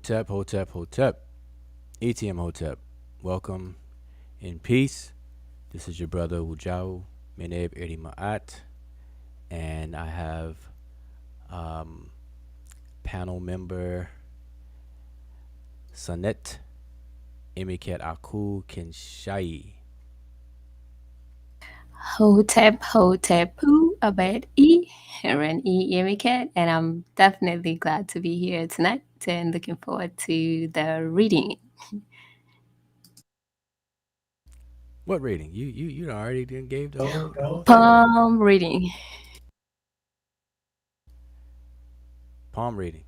Hotep, Hotep, Hotep. ETM Hotep. Welcome in peace. This is your brother Wujau Meneb Eri Ma'at. And I have um, panel member Sanet Imiket Aku Kinshai. Hotep, Hotepu, Abed E, Heron E, Emiket, and I'm definitely glad to be here tonight and looking forward to the reading. What reading? You already done gave the whole title. Palm reading. Palm reading.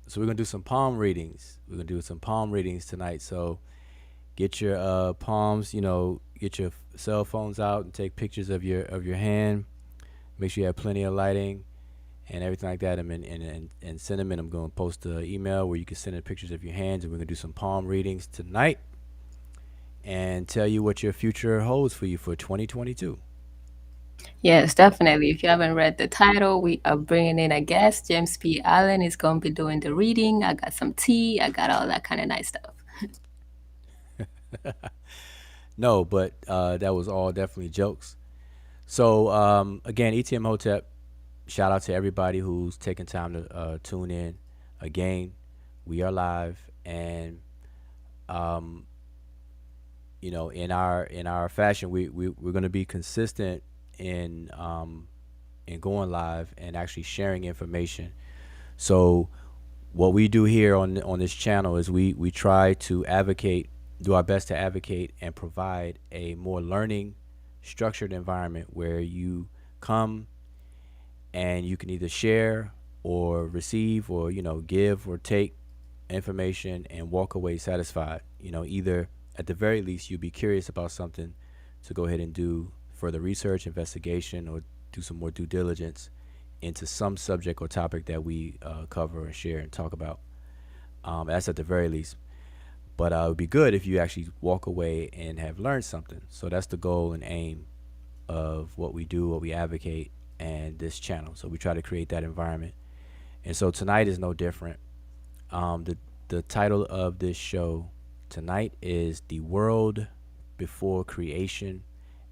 So we're gonna do some palm readings. We're gonna do some palm readings tonight. So get your palms, get your cell phones out and take pictures of your hand. Make sure you have plenty of lighting and everything like that. And send them in. I'm going to post an email where you can send in pictures of your hands, and we're going to do some palm readings tonight and tell you what your future holds for you for 2022. Yes, definitely. If you haven't read the title, we are bringing in a guest. James P. Allen is going to be doing the reading. I got some tea. I got all that kind of nice stuff. No, but that was all definitely jokes. So again, ETM Hotep, shout out to everybody who's taking time to tune in. Again, we are live, and um, in our fashion, we're going to be consistent in going live and actually sharing information. So what we do here on this channel is we try to advocate, do our best to advocate and provide a more learning structured environment where you come and you can either share or receive or give or take information and walk away satisfied. Either at the very least you'll be curious about something to go ahead and do further research, investigation, or do some more due diligence into some subject or topic that we cover and share and talk about. That's at the very least. But it would be good if you actually walk away and have learned something. So that's the goal and aim of what we do, what we advocate, and this channel. So we try to create that environment. And so tonight is no different. The title of this show tonight is The World Before Creation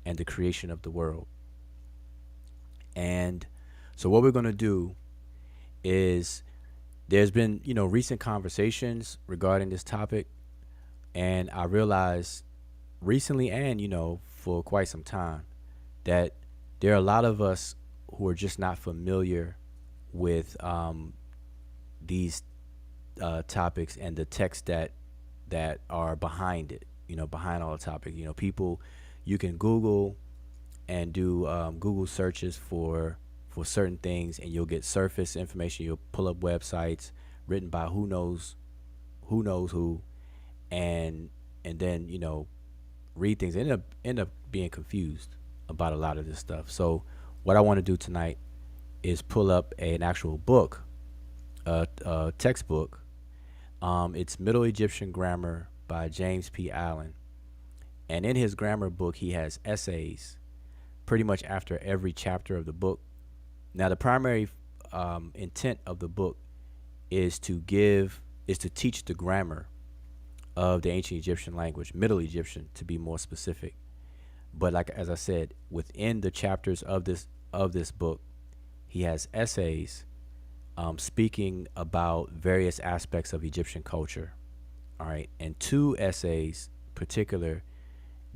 and the Creation of the World. And so what we're going to do is there's been, recent conversations regarding this topic, and I realized recently and, for quite some time that there are a lot of us who are just not familiar with these topics and the text that are behind it, behind all the topics. People, you can Google and do Google searches for certain things, and you'll get surface information. You'll pull up websites written by who knows who, and then read things. And end up being confused about a lot of this stuff. So what I want to do tonight is pull up an actual book, a textbook. It's Middle Egyptian Grammar by James P. Allen. And in his grammar book, he has essays pretty much after every chapter of the book. Now, the primary intent of the book is to teach the grammar of the ancient Egyptian language, Middle Egyptian to be more specific. But like as I said, within the chapters of this book, he has essays speaking about various aspects of Egyptian culture. All right, and two essays particular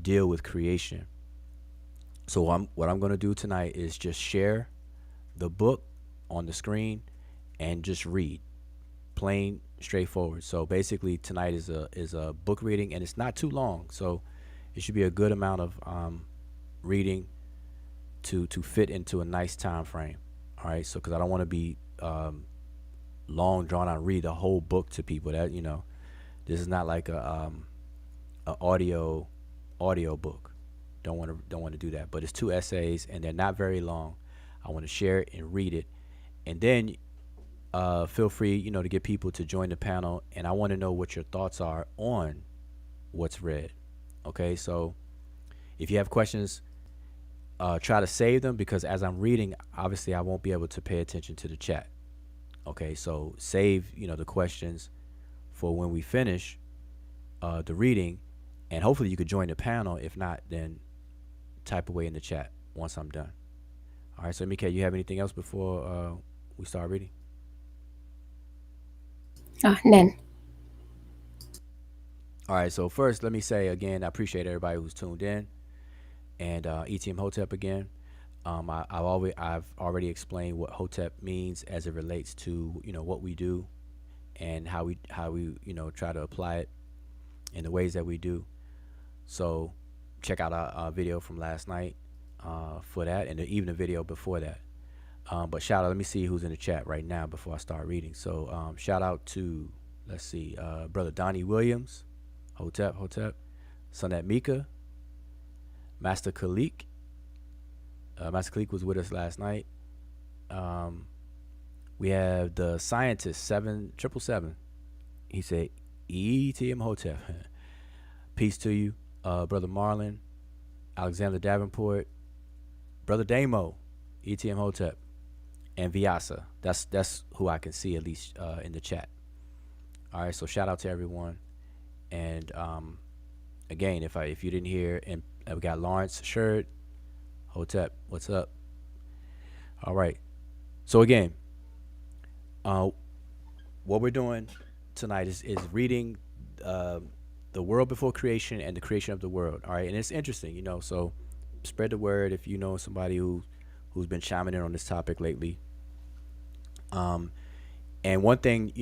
deal with creation. So what I'm going to do tonight is just share the book on the screen and just read, plain straightforward. So basically tonight is a book reading, and it's not too long, so it should be a good amount of reading to fit into a nice time frame. All right, so because I don't want to be long drawn out, read the whole book to people. That this is not like a audio book. Don't want to do that. But it's two essays, and they're not very long. I want to share it and read it, and then feel free, to get people to join the panel. And I want to know what your thoughts are on what's read. Okay, so if you have questions, try to save them, because as I'm reading, obviously I won't be able to pay attention to the chat. Okay, so save the questions for when we finish the reading, and hopefully you could join the panel. If not, then type away in the chat once I'm done. All right. So, Mika, you have anything else before we start reading? Nen. All right. So first, let me say again, I appreciate everybody who's tuned in, and ETM Hotep again. I've already explained what Hotep means as it relates to what we do and how we try to apply it in the ways that we do. So check out our video from last night for that, and even the video before that. But shout out, let me see who's in the chat right now before I start reading. So shout out to, let's see, brother Donnie Williams, Hotep, Sonette Mika, Master Khalik. Master Khalik was with us last night. We have the scientist 7777. He said, ETM Hotep. Peace to you, brother Marlon, Alexander Davenport, brother Damo, ETM Hotep, and Vyasa. That's who I can see at least in the chat. All right, so shout out to everyone. And again, if you didn't hear, and we got Lawrence Shirt, Hotep, what's up? All right. So again, what we're doing tonight is reading the world before creation and the creation of the world. All right, and it's interesting, So spread the word if you know somebody who's been chiming in on this topic lately. And one thing,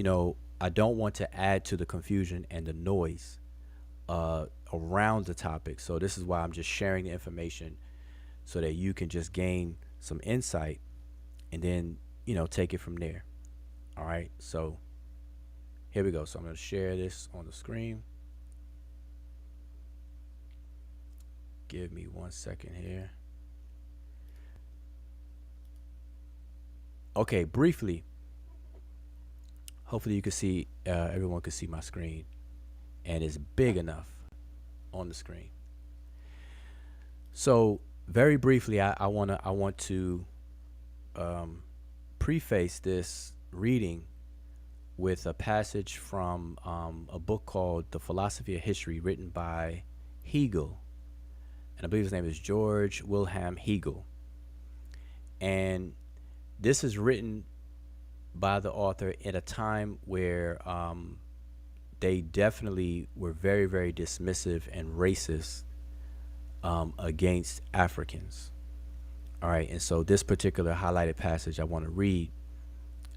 I don't want to add to the confusion and the noise around the topic. So this is why I'm just sharing the information so that you can just gain some insight and then, take it from there. All right. So here we go. So I'm going to share this on the screen. Give me 1 second here. Okay, briefly. Hopefully you can see, everyone can see my screen, and it's big enough on the screen. So very briefly, I want to preface this reading with a passage from a book called The Philosophy of History, written by Hegel, and I believe his name is George Wilhelm Hegel. And this is written by the author at a time where they definitely were very, very dismissive and racist against Africans. All right, and so this particular highlighted passage I want to read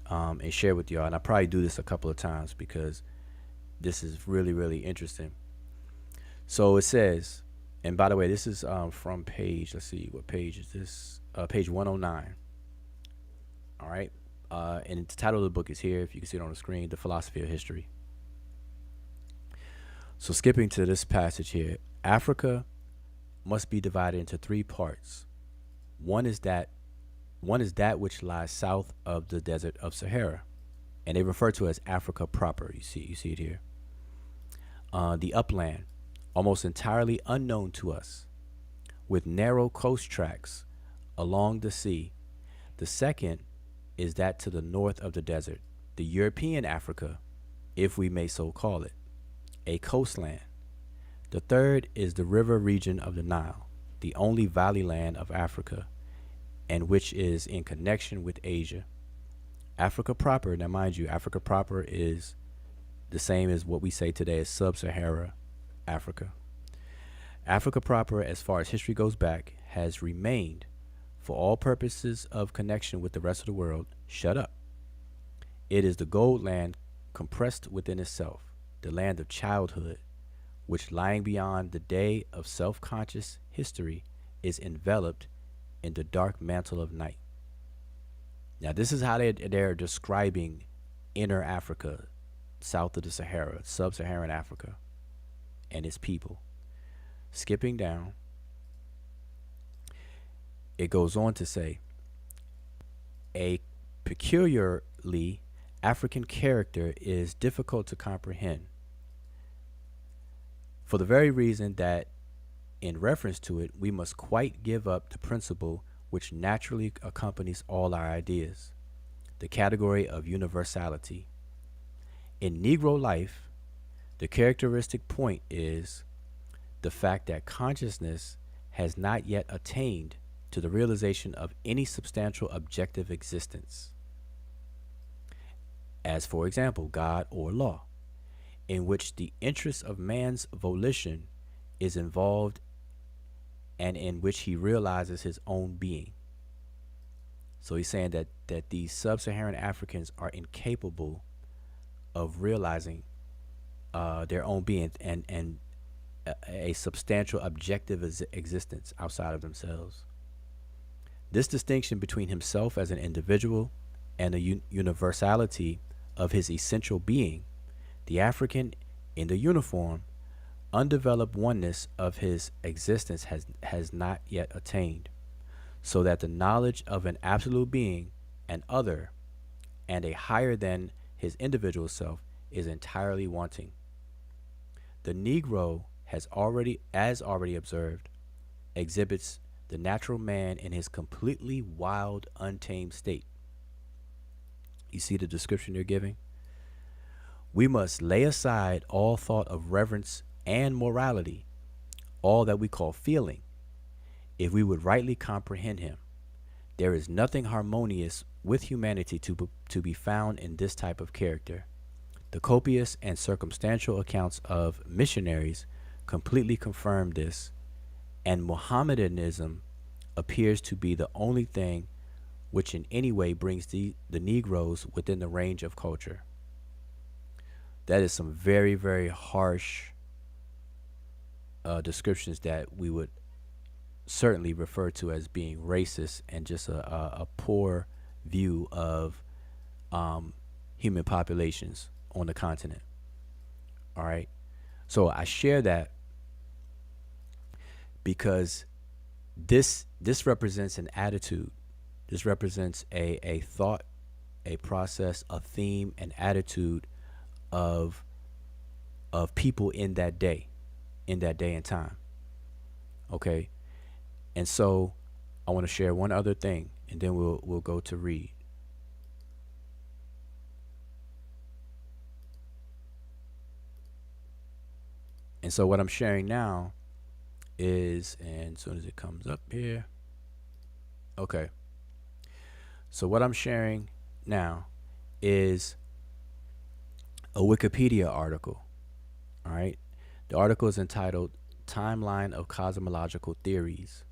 and share with y'all, and I probably do this a couple of times because this is really, really interesting. So it says, and by the way, this is from page, let's see, what page is this? Page 109. All right. And the title of the book is here, if you can see it on the screen, The Philosophy of History. So skipping to this passage here, Africa must be divided into three parts. One is that which lies south of the desert of Sahara, and they refer to it as Africa proper. You see it here. The upland, almost entirely unknown to us, with narrow coast tracks along the sea. The second is that to the north of the desert, the European Africa, if we may so call it, a coastland. The third is the river region of the Nile, the only valley land of Africa, and which is in connection with Asia. Africa proper, now mind you, Africa proper is the same as what we say today as sub-Sahara Africa. Africa proper, as far as history goes back, has remained, for all purposes of connection with the rest of the world, shut up. It is the gold land compressed within itself, the land of childhood, which, lying beyond the day of self-conscious history, is enveloped in the dark mantle of night. Now, this is how they're describing inner Africa, south of the Sahara, sub-Saharan Africa, and its people. Skipping down, it goes on to say, a peculiarly African character is difficult to comprehend, for the very reason that in reference to it, we must quite give up the principle which naturally accompanies all our ideas, the category of universality. In Negro life, The characteristic point is the fact that consciousness has not yet attained to the realization of any substantial objective existence, as for example, God or law, in which the interest of man's volition is involved and in which he realizes his own being. So he's saying that these sub-Saharan Africans are incapable of realizing their own being and a substantial objective existence outside of themselves. This distinction between himself as an individual and the universality of his essential being, the African in the uniform, undeveloped oneness of his existence has not yet attained, so that the knowledge of an absolute being, an other, and a higher than his individual self is entirely wanting. The Negro has already, as already observed, exhibits the natural man in his completely wild, untamed state. You see the description they're giving? We must lay aside all thought of reverence and morality, all that we call feeling, if we would rightly comprehend him. There is nothing harmonious with humanity to be found in this type of character. The copious and circumstantial accounts of missionaries completely confirm this, and Mohammedanism appears to be the only thing which in any way brings the Negroes within the range of culture. That is some very, very harsh descriptions that we would certainly refer to as being racist and just a poor view of human populations on the continent. All right. So I share that because this represents an attitude. This represents a thought, a process, a theme, an attitude of people in that day and time. Okay. And so I want to share one other thing and then we'll go to read. And so what I'm sharing now is, and as soon as it comes up here, okay. So what I'm sharing now is a Wikipedia article. All right. The article is entitled Timeline of Cosmological Theories.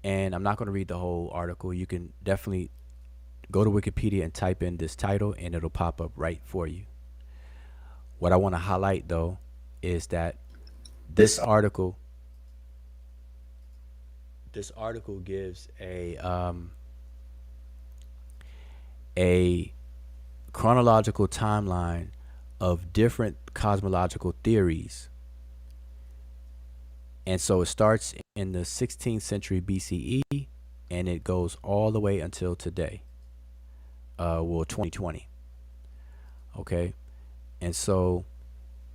And I'm not going to read the whole article. You can definitely go to Wikipedia and type in this title and it'll pop up right for you. What I want to highlight though is that this article gives a chronological timeline of different cosmological theories. And so it starts in the 16th century BCE and it goes all the way until today. 2020. Okay. And so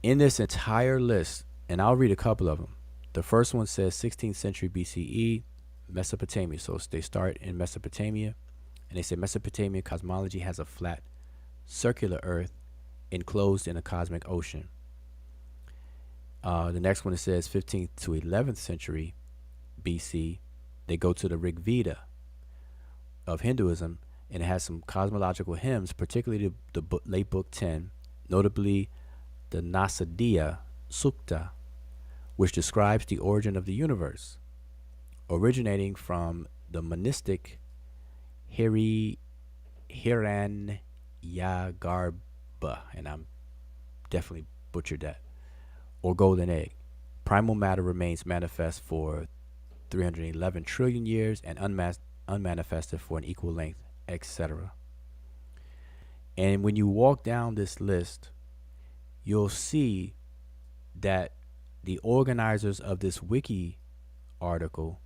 in this entire list, and I'll read a couple of them. The first one says 16th century BCE, Mesopotamia. So they start in Mesopotamia and they say Mesopotamian cosmology has a flat, circular earth enclosed in a cosmic ocean. The next one it says 15th to 11th century BC. They go to the Rig Veda of Hinduism and it has some cosmological hymns, particularly the late book 10, notably the Nasadiya Sukta, which describes the origin of the universe, originating from the monistic Hiranyagarbha, and I'm definitely butchered that, or golden egg. Primal matter remains manifest for 311 trillion years and unmanifested for an equal length, etc. And when you walk down this list, you'll see that the organizers of this wiki article,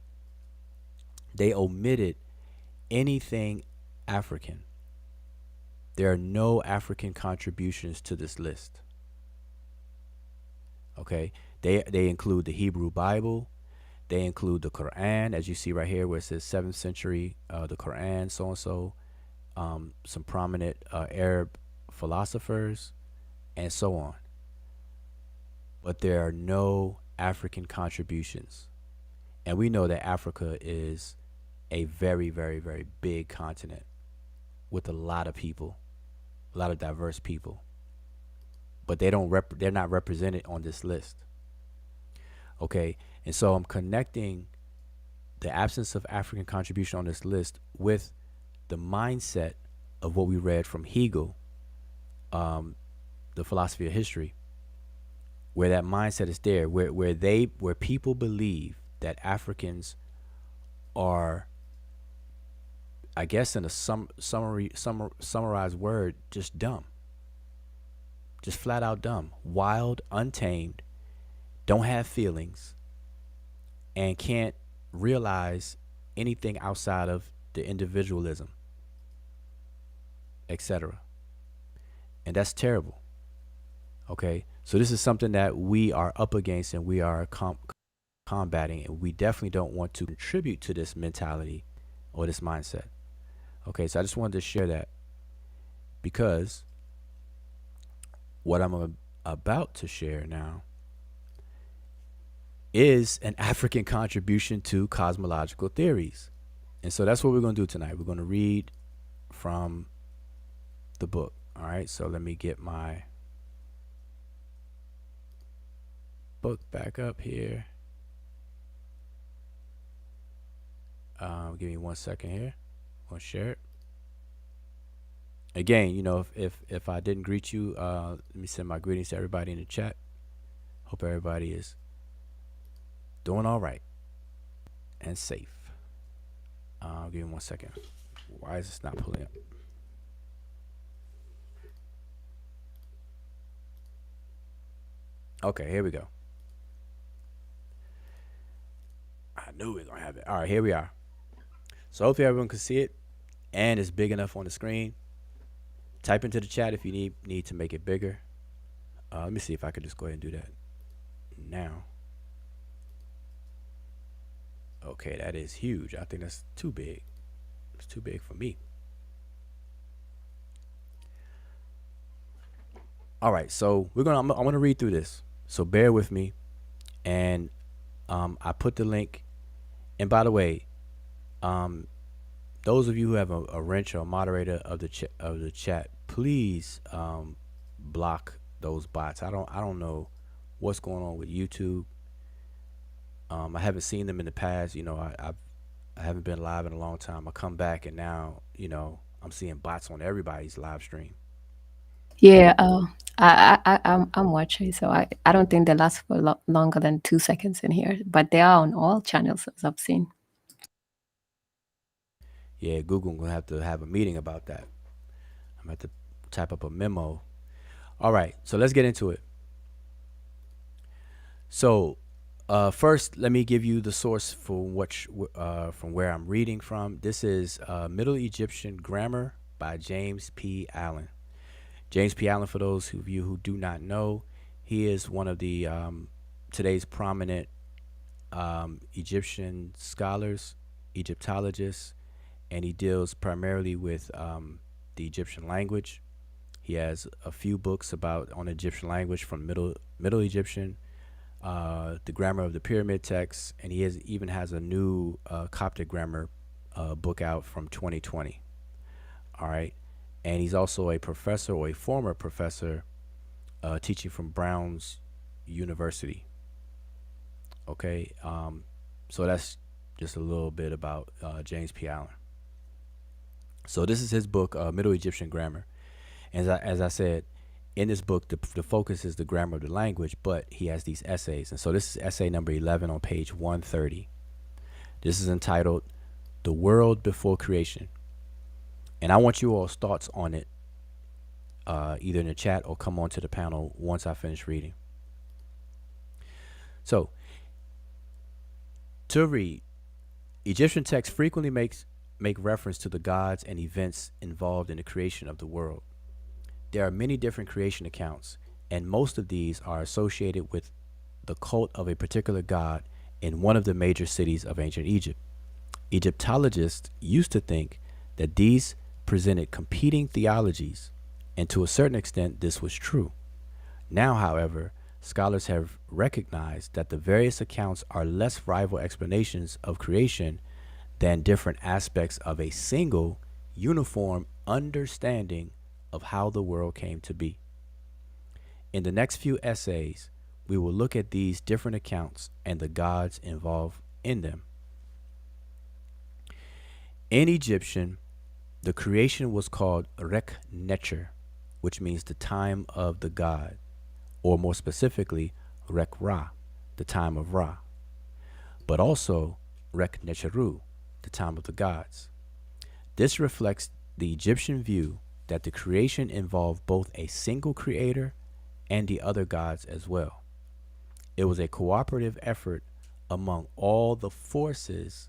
they omitted anything African. There are no African contributions to this list. Okay, they include the Hebrew Bible, they include the Quran, as you see right here where it says 7th century, the Quran, so and so, some prominent Arab philosophers, and so on. But there are no African contributions. And we know that Africa is a very, very, very big continent with a lot of people, a lot of diverse people. But they're not represented on this list. Okay? And so I'm connecting the absence of African contribution on this list with the mindset of what we read from Hegel, um, the philosophy of history, where that mindset is there, where people believe that Africans are, I guess, in a summarized word, just dumb, just flat out dumb, wild, untamed, don't have feelings, and can't realize anything outside of the individualism, etc. And that's terrible. Okay, so this is something that we are up against and we are combating, and we definitely don't want to contribute to this mentality or this mindset. Okay, so I just wanted to share that because what I'm about to share now is an African contribution to cosmological theories. And so that's what we're going to do tonight. We're going to read from the book. All right, so let me get my book back up here. Give me 1 second here. I'm going to share it. Again, if I didn't greet you, let me send my greetings to everybody in the chat. Hope everybody is doing all right and safe. Give me 1 second. Why is this not pulling up? Okay, here we go. I knew we were going to have it. All right, here we are. So hopefully everyone can see it and it's big enough on the screen. Type into the chat if you need to make it bigger. Let me see if I could just go ahead and do that now. Okay, that is huge. I think that's too big. It's too big for me. All right, so I'm gonna read through this. So bear with me, and I put the link. And by the way, those of you who have a wrench or a moderator of the chat, please block those bots. I don't know what's going on with YouTube. I haven't seen them in the past. I haven't been live in a long time. I come back and now I'm seeing bots on everybody's live stream. Yeah, I'm watching, so I don't think they last for longer than 2 seconds in here, but they are on all channels as I've seen. Yeah, Google gonna have to have a meeting about that. I'm gonna have to type up a memo. All right, so let's get into it. So, first, let me give you the source for from where I'm reading from. This is Middle Egyptian Grammar by James P. Allen. James P. Allen, for those of you who do not know, he is one of the today's prominent Egyptian scholars, Egyptologists, and he deals primarily with the Egyptian language. He has a few books on Egyptian language from Middle Egyptian, the grammar of the pyramid texts, and even has a new Coptic grammar book out from 2020. All right, and he's also a professor or a former professor teaching from Brown's University. Okay, so that's just a little bit about James P. Allen. So this is his book, Middle Egyptian Grammar. As I said, in this book, the focus is the grammar of the language, but he has these essays. And so this is essay number 11 on page 130. This is entitled The World Before Creation. And I want you all's thoughts on it, either in the chat or come on to the panel once I finish reading. So, to read, Egyptian texts frequently make reference to the gods and events involved in the creation of the world. There are many different creation accounts, and most of these are associated with the cult of a particular god in one of the major cities of ancient Egypt. Egyptologists used to think that these presented competing theologies, and to a certain extent this was true. Now, however, scholars have recognized that the various accounts are less rival explanations of creation than different aspects of a single, uniform understanding of how the world came to be. In the next few essays, we will look at these different accounts and the gods involved in them. In Egyptian, the creation was called Netcher, which means the time of the god, or more specifically, Ra, the time of Ra, but also Netcheru, the time of the gods. This reflects the Egyptian view that the creation involved both a single creator and the other gods as well. It was a cooperative effort among all the forces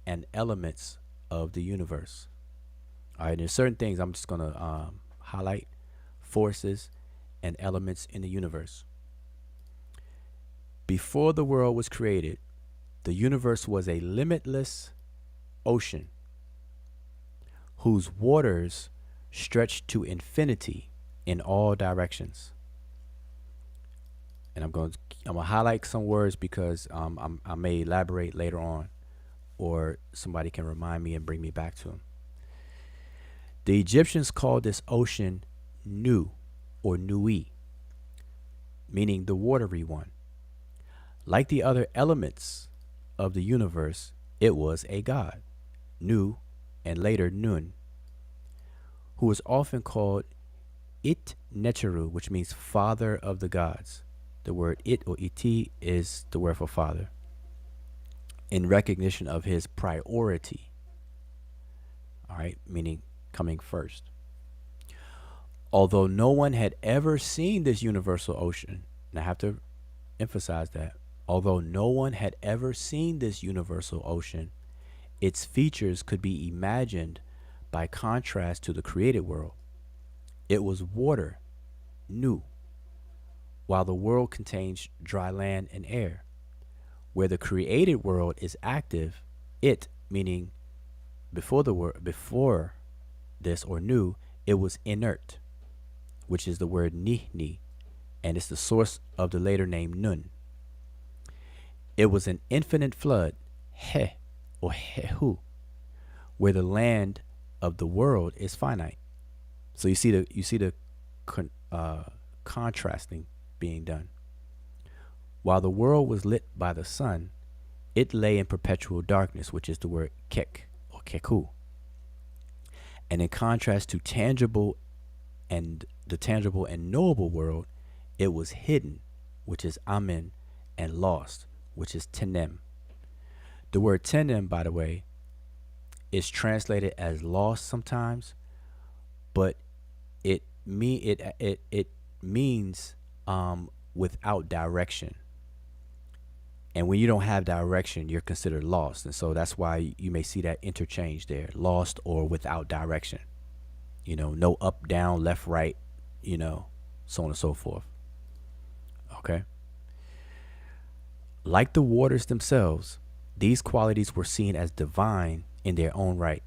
and elements of the universe. All right, there's certain things I'm just going to highlight: forces and elements in the universe. Before the world was created, the universe was a limitless ocean whose waters stretched to infinity in all directions. And I'm gonna highlight some words because I may elaborate later on, or somebody can remind me and bring me back to them. The Egyptians called this ocean Nu, or Nui, meaning the watery one. Like the other elements of the universe, it was a god, Nu, and later Nun, who was often called It Necheru, which means father of the gods. The word it, or iti, is the word for father, in recognition of his priority. All right, meaning coming first. Although no one had ever seen this universal ocean, and I have to emphasize that, although no one had ever seen this universal ocean, its features could be imagined by contrast to the created world. It was water, Nu, while the world contains dry land and air. Where the created world is active, it, meaning before this, or Nu, it was inert, which is the word Nihni, and it's the source of the later name Nun. It was an infinite flood, He, or Hehu, where the land of the world is finite. So you see the contrasting being done. While the world was lit by the sun, it lay in perpetual darkness, which is the word Kek, or Keku. And in contrast to the tangible and knowable world, it was hidden, which is Amen, and lost, which is Tenem. The word Tenem, by the way, is translated as lost sometimes, but it means without direction. And when you don't have direction, you're considered lost. And so that's why you may see that interchange there: lost or without direction. No up, down, left, right, so on and so forth. Okay. Like the waters themselves, these qualities were seen as divine in their own right,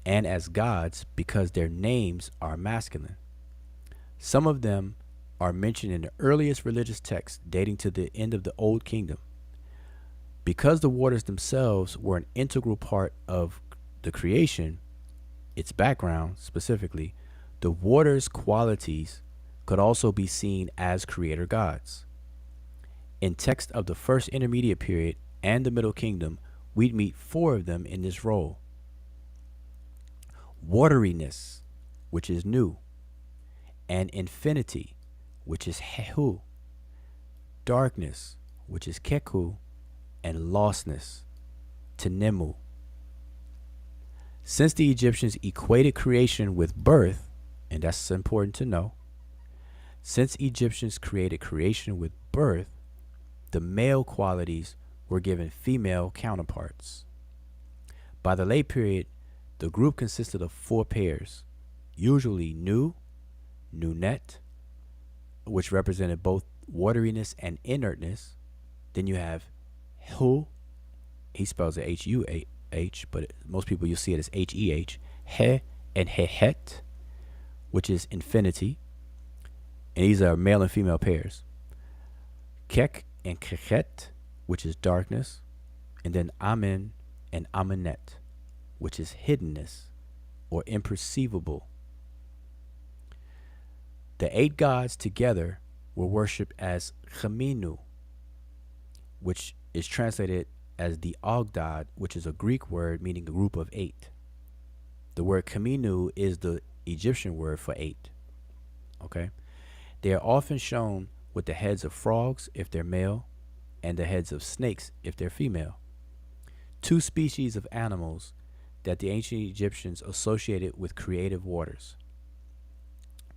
and as gods because their names are masculine. Some of them are mentioned in the earliest religious texts dating to the end of the Old Kingdom. Because the waters themselves were an integral part of the creation, its background specifically, the waters' qualities could also be seen as creator gods. In texts of the first intermediate period and the Middle Kingdom, we'd meet 4 of them in this role: wateriness, which is Nu, and infinity, which is Hehu, darkness, which is Keku, and lostness, Tenemu. Since the Egyptians equated creation with birth, and that's important to know, since Egyptians created creation with birth, the male qualities were given female counterparts. By the late period, the group consisted of 4 pairs, usually Nu, Nunet, which represented both wateriness and inertness. Then you have Hu, he spells it H-U-H, but most people you'll see it as H-E-H, He and Hehet, which is infinity. And these are male and female pairs. Kek and Keket, which is darkness, and then Amen and Amenet, which is hiddenness or imperceivable. The 8 gods together were worshipped as Chaminu, which is translated as the Ogdad, which is a Greek word meaning a group of 8. The word Kaminu is the Egyptian word for 8. Okay? They are often shown with the heads of frogs if they're male and the heads of snakes if they're female. 2 species of animals that the ancient Egyptians associated with creative waters.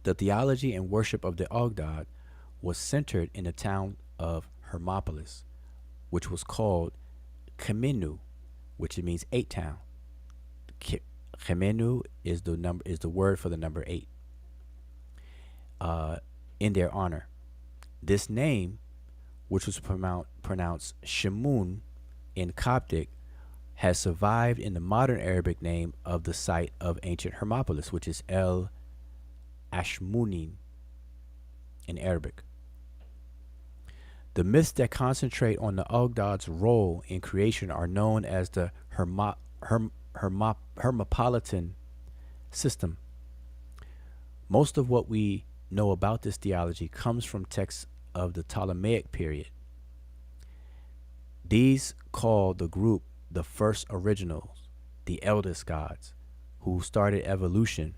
The theology and worship of the Ogdad was centered in the town of Hermopolis, which was called Khemenu, which it means 8 town. Khemenu is the word for the number 8. In their honor, this name, which was pronounced Shemun in Coptic, has survived in the modern Arabic name of the site of ancient Hermopolis, which is El Ashmunin in Arabic. The myths that concentrate on the Ogdad's role in creation are known as the Hermopolitan system. Most of what we know about this theology comes from texts of the Ptolemaic period. These call the group the first originals, the eldest gods, who started evolution,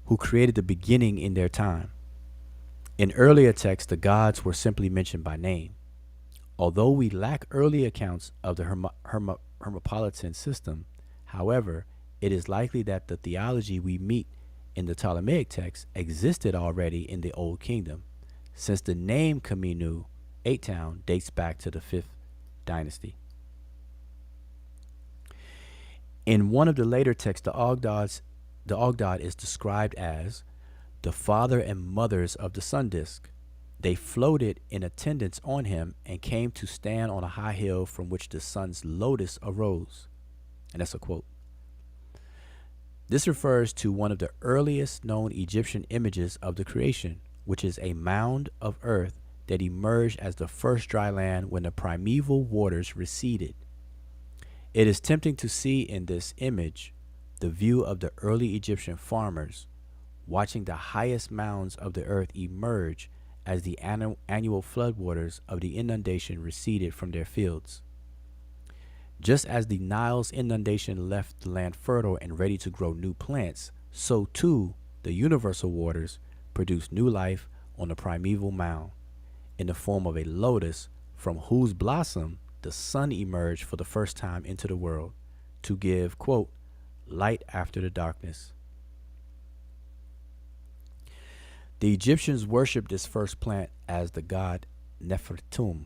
who created the beginning in their time. In earlier texts, the gods were simply mentioned by name. Although we lack early accounts of the Hermopolitan system, however, it is likely that the theology we meet in the Ptolemaic text existed already in the Old Kingdom, since the name Kaminu, 8 town, dates back to the 5th dynasty. In one of the later texts, the Ogdad is described as the father and mothers of the sun disk. They floated in attendance on him and came to stand on a high hill from which the sun's lotus arose. And that's a quote. This refers to one of the earliest known Egyptian images of the creation, which is a mound of earth that emerged as the first dry land when the primeval waters receded. It is tempting to see in this image the view of the early Egyptian farmers watching the highest mounds of the earth emerge as the annual floodwaters of the inundation receded from their fields. Just as the Nile's inundation left the land fertile and ready to grow new plants, so too the universal waters produced new life on the primeval mound in the form of a lotus from whose blossom the sun emerged for the first time into the world to give, quote, light after the darkness. The Egyptians worshipped this first plant as the god Nefertum.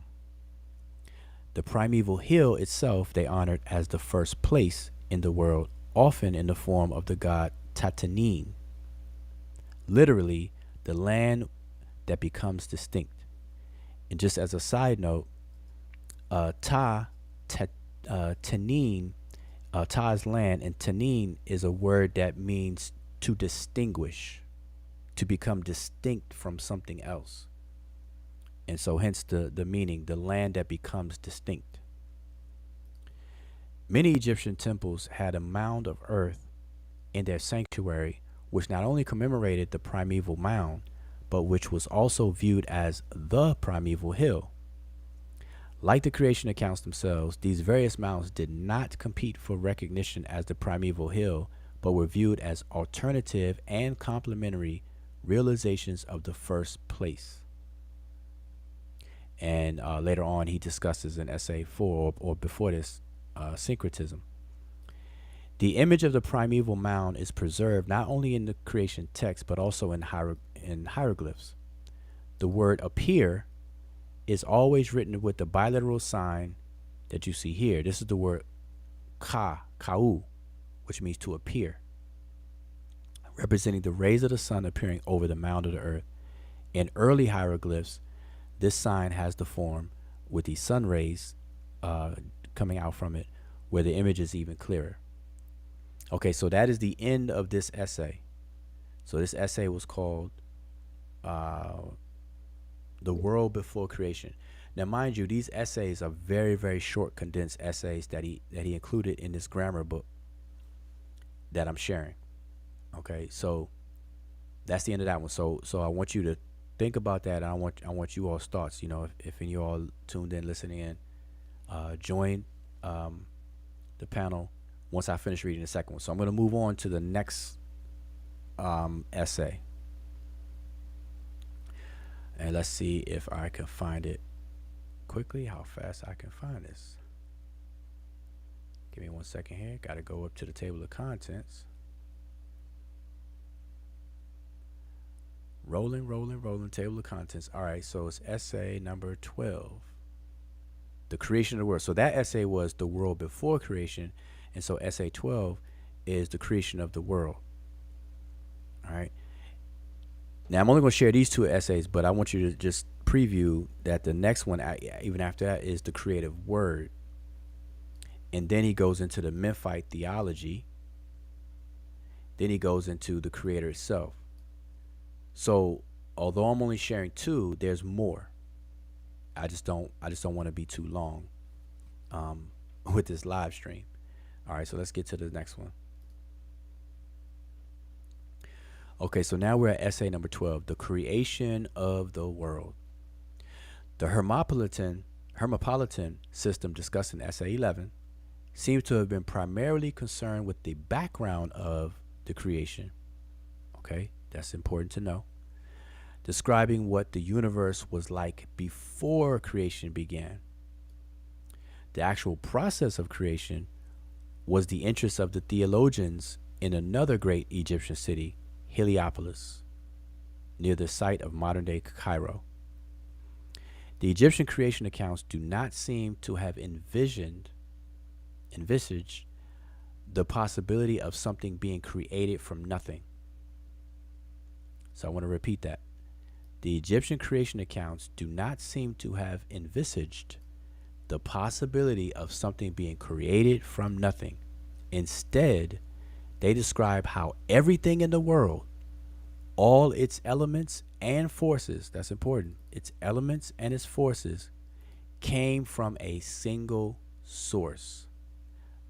The primeval hill itself they honored as the first place in the world, often in the form of the god Tatanin, literally the land that becomes distinct. And just as a side note, Tanin, Ta is land, and Tanin is a word that means to distinguish, to become distinct from something else. And so hence the meaning, the land that becomes distinct. Many Egyptian temples had a mound of earth in their sanctuary, which not only commemorated the primeval mound, but which was also viewed as the primeval hill. Like the creation accounts themselves, these various mounds did not compete for recognition as the primeval hill, but were viewed as alternative and complementary realizations of the first place. And later on, he discusses in essay 4 or before this, syncretism. The image of the primeval mound is preserved not only in the creation text, but also in hieroglyphs. The word appear is always written with the bilateral sign that you see here. This is the word ka'u, which means to appear, representing the rays of the sun appearing over the mound of the earth. In early hieroglyphs, this sign has the form with the sun rays coming out from it, where the image is even clearer. Okay, so that is the end of this essay. So this essay was called uh, the world before creation. Now, mind you, these essays are very, very short, condensed essays that he included in this grammar book that I'm sharing. Okay, so that's the end of that one. So I want you to think about that. And I want you all's thoughts. If any of you all tuned in, listening in, join um, the panel once I finish reading the second one. So I'm going to move on to the next essay, and let's see if I can find it quickly. How fast I can find this? Give me 1 second here. Got to go up to the table of contents. Rolling, rolling, rolling. Table of contents. All right. So it's essay number 12. The creation of the world. So that essay was the world before creation. And so essay 12 is the creation of the world. All right. Now I'm only going to share these two essays, but I want you to just preview that the next one, even after that, is the creative word. And then he goes into the Memphite theology. Then he goes into the creator itself. So although I'm only sharing two, there's more. I just don't want to be too long with this live stream. All right, so let's get to the next one. Okay, so now we're at essay number 12, the creation of the world. The Hermopolitan system discussed in essay 11 seems to have been primarily concerned with the background of the creation. Okay, that's important to know. Describing what the universe was like before creation began. The actual process of creation was the interest of the theologians in another great Egyptian city, Heliopolis, near the site of modern day Cairo. The Egyptian creation accounts do not seem to have envisaged the possibility of something being created from nothing. So I want to repeat that. The Egyptian creation accounts do not seem to have envisaged the possibility of something being created from nothing. Instead, they describe how everything in the world, all its elements and forces, that's important, its elements and its forces, came from a single source,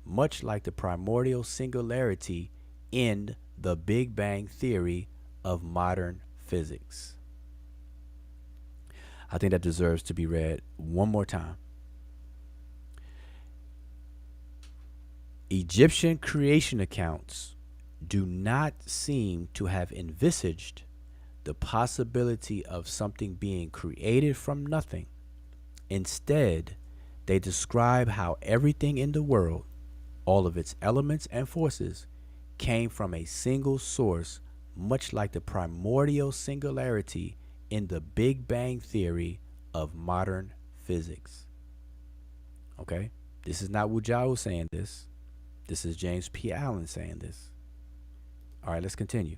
much like the primordial singularity in the Big Bang theory of modern physics. I think that deserves to be read one more time. Egyptian creation accounts do not seem to have envisaged the possibility of something being created from nothing. Instead, they describe how everything in the world, all of its elements and forces, came from a single source, much like the primordial singularity in the Big Bang theory of modern physics. Okay? This is not Wu Jiao saying this. This is James P. Allen saying this. All right, let's continue.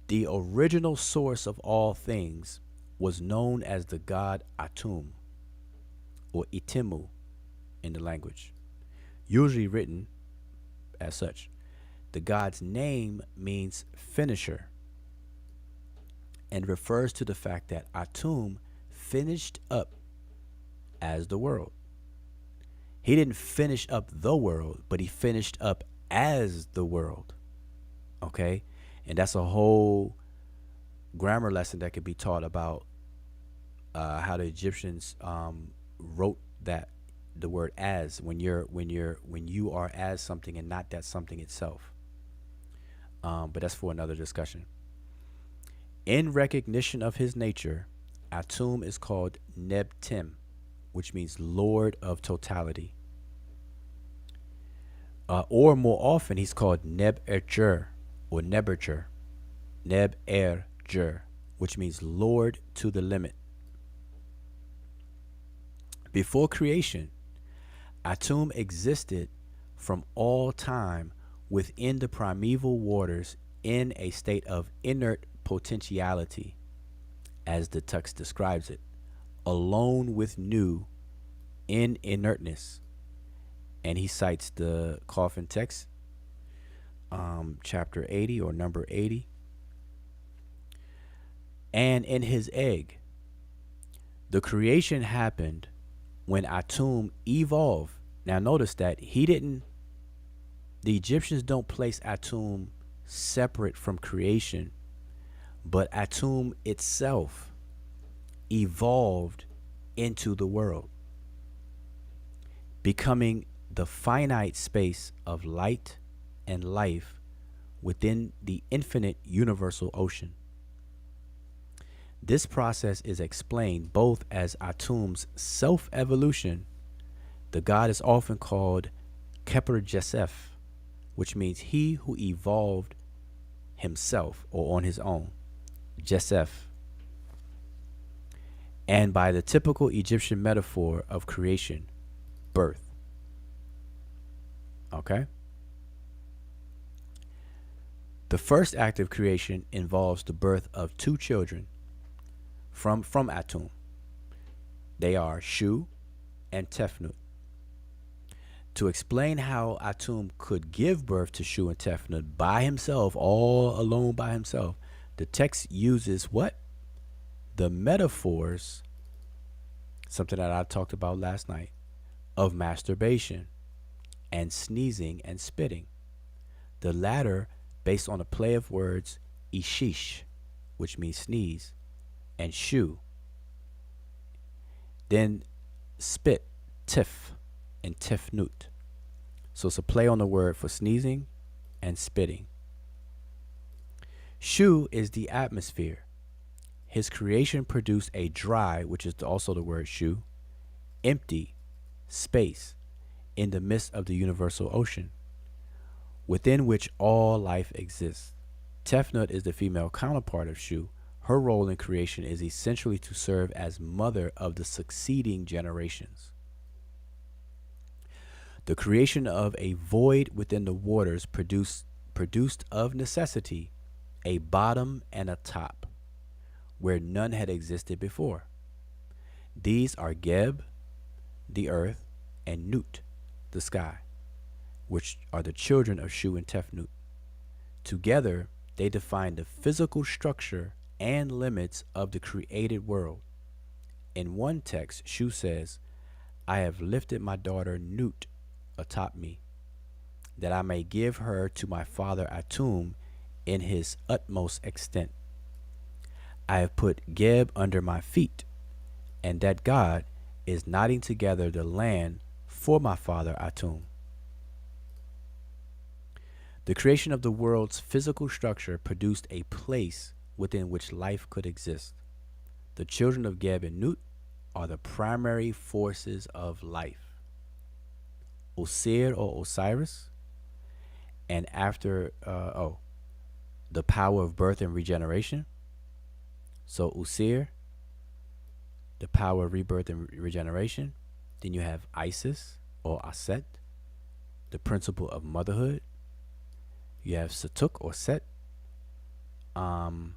The original source of all things was known as the god Atum, or Itimu in the language, usually written as such. The god's name means finisher and refers to the fact that Atum finished up as the world. He didn't finish up the world, but he finished up as the world. Okay? And that's a whole grammar lesson that could be taught about how the Egyptians wrote that the word as when you are as something and not that something itself. But that's for another discussion. In recognition of his nature, Atum is called Nebtim, which means Lord of Totality. Or more often, he's called Neb-Erjer or Neberjer, Neb-Erjer, which means Lord to the limit. Before creation, Atum existed from all time within the primeval waters in a state of inert potentiality, as the text describes it, alone with Nu in inertness. And he cites the coffin text, chapter 80 or number 80. and in his egg. The creation happened when Atum evolved. Now notice that the Egyptians don't place Atum separate from creation, but Atum itself evolved into the world, becoming the finite space of light and life within the infinite universal ocean. This process is explained both as Atum's self evolution. The god is often called Keper Jesef, which means he who evolved himself or on his own, Jesef, and by the typical Egyptian metaphor of creation, birth. Okay? The first act of creation involves the birth of two children from Atum. They are Shu and Tefnut. To explain how Atum could give birth to Shu and Tefnut by himself, all alone by himself, the text uses what? The metaphors, something that I talked about last night, of masturbation and sneezing and spitting. The latter based on a play of words, ishish, which means sneeze, and shu. Then spit, tif, and tifnut. So it's a play on the word for sneezing and spitting. Shu is the atmosphere. His creation produced a dry, which is also the word shu, empty space in the midst of the universal ocean, within which all life exists. Tefnut is the female counterpart of Shu. Her role in creation is essentially to serve as mother of the succeeding generations. The creation of a void within the waters produced of necessity a bottom and a top, where none had existed before. These are Geb, the earth, and Nut, the sky, which are the children of Shu and Tefnut. Together, they define the physical structure and limits of the created world. In one text, Shu says, I have lifted my daughter Nut atop me, that I may give her to my father Atum in his utmost extent. I have put Geb under my feet, and that God is knotting together the land for my father Atum. The creation of the world's physical structure produced a place within which life could exist. The children of Geb and Nut are the primary forces of life. Osir or Osiris, and after, the power of birth and regeneration. So Osir, the power of rebirth and regeneration. Then you have Isis or Aset, the principle of motherhood. You have Satuk or Set, the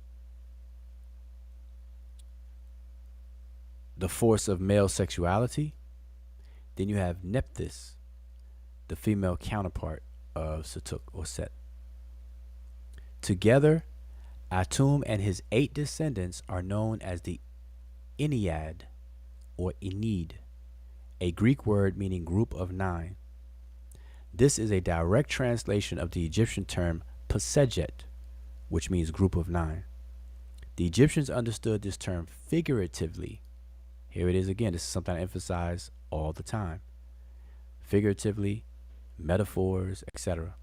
force of male sexuality. Then you have Nephthys, the female counterpart of Satuk or Set. Together, Atum and his 8 descendants are known as the Ennead or Enid, a Greek word meaning group of 9. This is a direct translation of the Egyptian term Pasejet, which means group of 9. The Egyptians understood this term figuratively. Here it is again. This is something I emphasize all the time. Figuratively, metaphors, etc.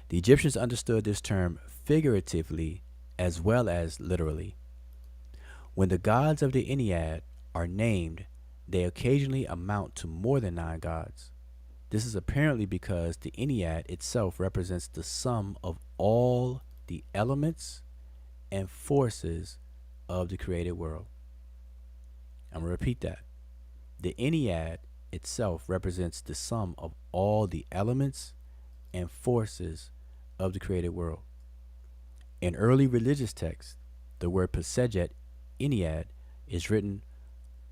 The Egyptians understood this term figuratively as well as literally. When the gods of the Ennead are named, they occasionally amount to more than 9 gods. This is apparently because the Ennead itself represents the sum of all the elements and forces of the created world. I'm going to repeat that. The Ennead itself represents the sum of all the elements and forces of the created world. In early religious texts, the word Pasejet, Ennead, is written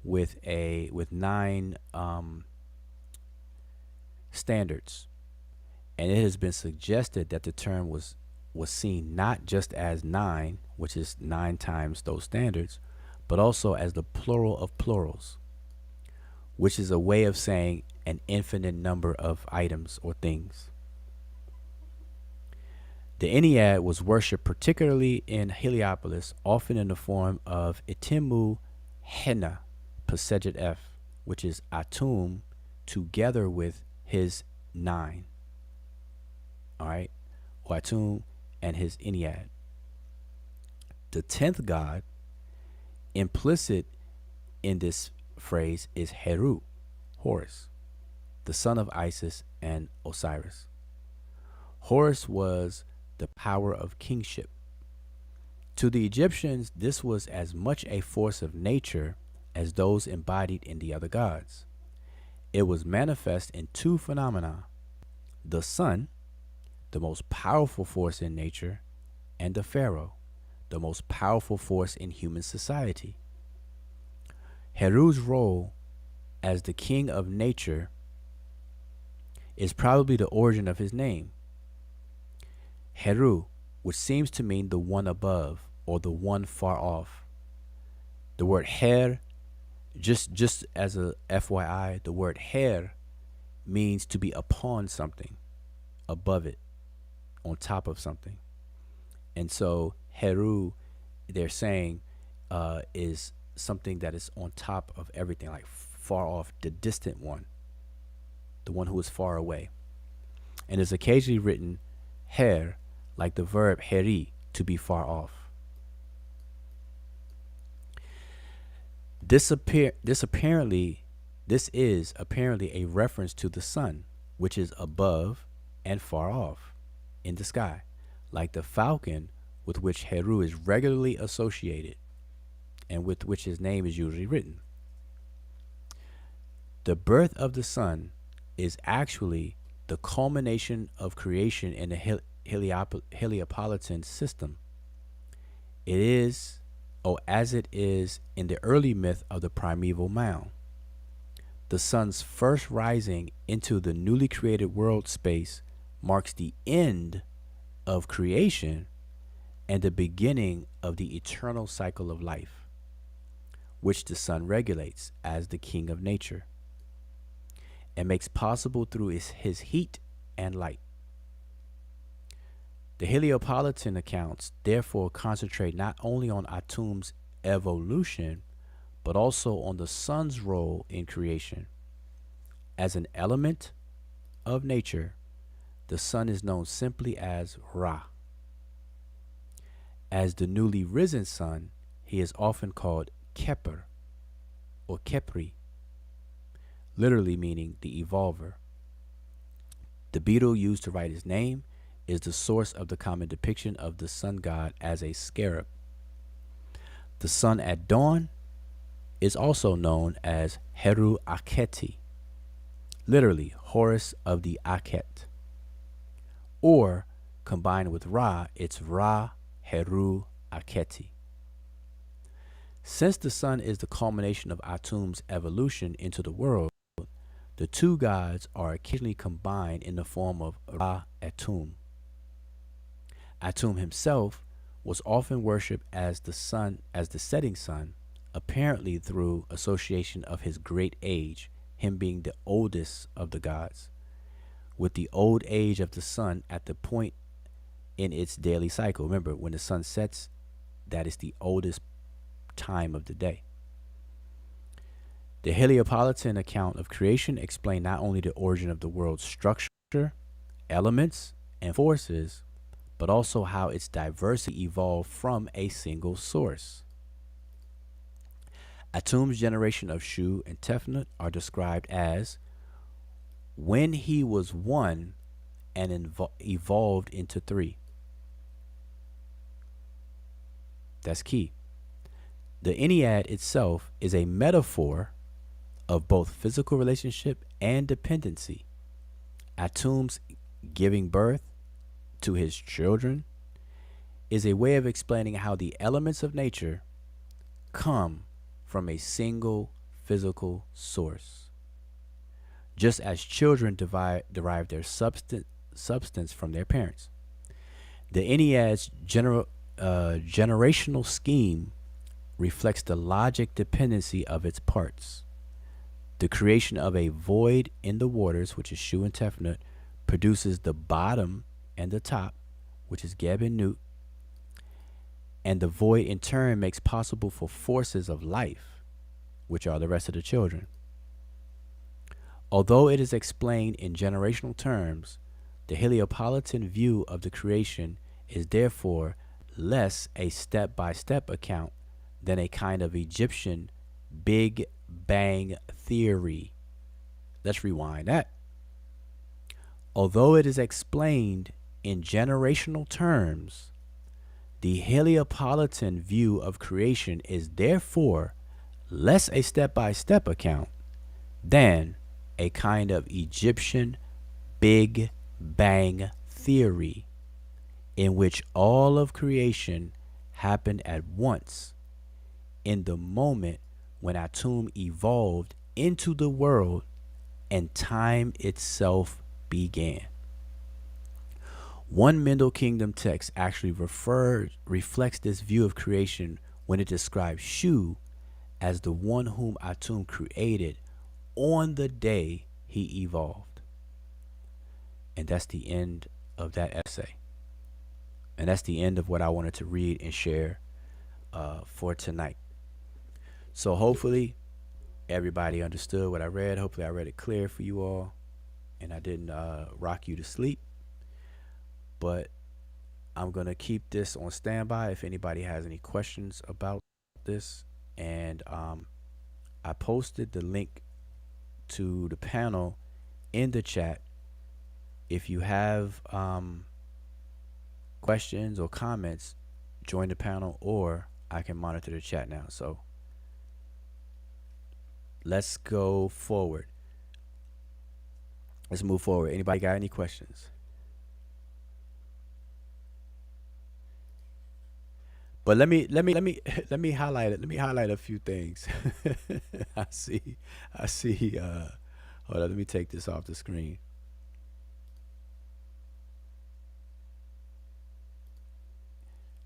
with 9 standards, and it has been suggested that the term was seen not just as 9, which is 9 times those standards, but also as the plural of plurals, which is a way of saying an infinite number of items or things. The Ennead was worshipped particularly in Heliopolis, often in the form of Itimu Henna Pasejet F, which is Atum, together with his 9. All right? Or Atum and his Ennead. The 10th god, implicit in this phrase, is Heru, Horus, the son of Isis and Osiris. Horus was the power of kingship. To the Egyptians, this was as much a force of nature as those embodied in the other gods. It was manifest in two phenomena: the sun, the most powerful force in nature, and the pharaoh, the most powerful force in human society. Heru's role as the king of nature is probably the origin of his name. Heru, which seems to mean the one above or the one far off. The word her, just as a FYI, the word her means to be upon something, above it, on top of something. And so Heru, they're saying, is something that is on top of everything, like far off, the distant one, the one who is far away. And is occasionally written her, like the verb heri, to be far off. This is apparently a reference to the sun, which is above and far off in the sky, like the falcon with which Heru is regularly associated and with which his name is usually written. The birth of the sun is actually the culmination of creation in the Heliopolitan system. It is, as it is in the early myth of the primeval mound. The sun's first rising into the newly created world space marks the end of creation and the beginning of the eternal cycle of life, which the sun regulates as the king of nature and makes possible through his heat and light. The Heliopolitan accounts therefore concentrate not only on Atum's evolution, but also on the sun's role in creation. As an element of nature, the sun is known simply as Ra. As the newly risen sun, he is often called Keper or Kepri, literally meaning the evolver. The beetle used to write his name is the source of the common depiction of the sun god as a scarab. The sun at dawn is also known as Heru Aketi, literally Horus of the Aket. Or, combined with Ra, it's Ra Heru Aketi. Since the sun is the culmination of Atum's evolution into the world, the two gods are occasionally combined in the form of Ra Atum. Atum himself was often worshipped as the sun, as the setting sun, apparently through association of his great age, him being the oldest of the gods, with the old age of the sun at the point in its daily cycle. Remember, when the sun sets, that is the oldest time of the day. The Heliopolitan account of creation explained not only the origin of the world's structure, elements, and forces, but also how its diversity evolved from a single source. Atum's generation of Shu and Tefnut are described as when he was one and evolved into three. That's key. The Ennead itself is a metaphor of both physical relationship and dependency. Atum's giving birth to his children is a way of explaining how the elements of nature come from a single physical source. Just as children derive their substance from their parents. The Ennead's generational scheme reflects the logic dependency of its parts. The creation of a void in the waters, which is Shu and Tefnut, produces the bottom and the top, which is Geb and Nut, and the void in turn makes possible for forces of life, which are the rest of the children. Although it is explained in generational terms, the Heliopolitan view of the creation is therefore less a step by step account than a kind of Egyptian Big Bang theory. Let's rewind that. Although it is explained in generational terms, the Heliopolitan view of creation is therefore less a step by step account than a kind of Egyptian Big Bang theory in which all of creation happened at once in the moment when Atum evolved into the world and time itself began. One Middle Kingdom text actually reflects this view of creation when it describes Shu as the one whom Atum created on the day he evolved. And that's the end of that essay. And that's the end of what I wanted to read and share for tonight. So hopefully everybody understood what I read. Hopefully I read it clear for you all and I didn't rock you to sleep. But I'm going to keep this on standby if anybody has any questions about this. And I posted the link to the panel in the chat. If you have questions or comments, join the panel or I can monitor the chat now. So let's go forward. Let's move forward. Anybody got any questions? But let me highlight it. Let me highlight a few things. I see I see hold on, let me take this off the screen.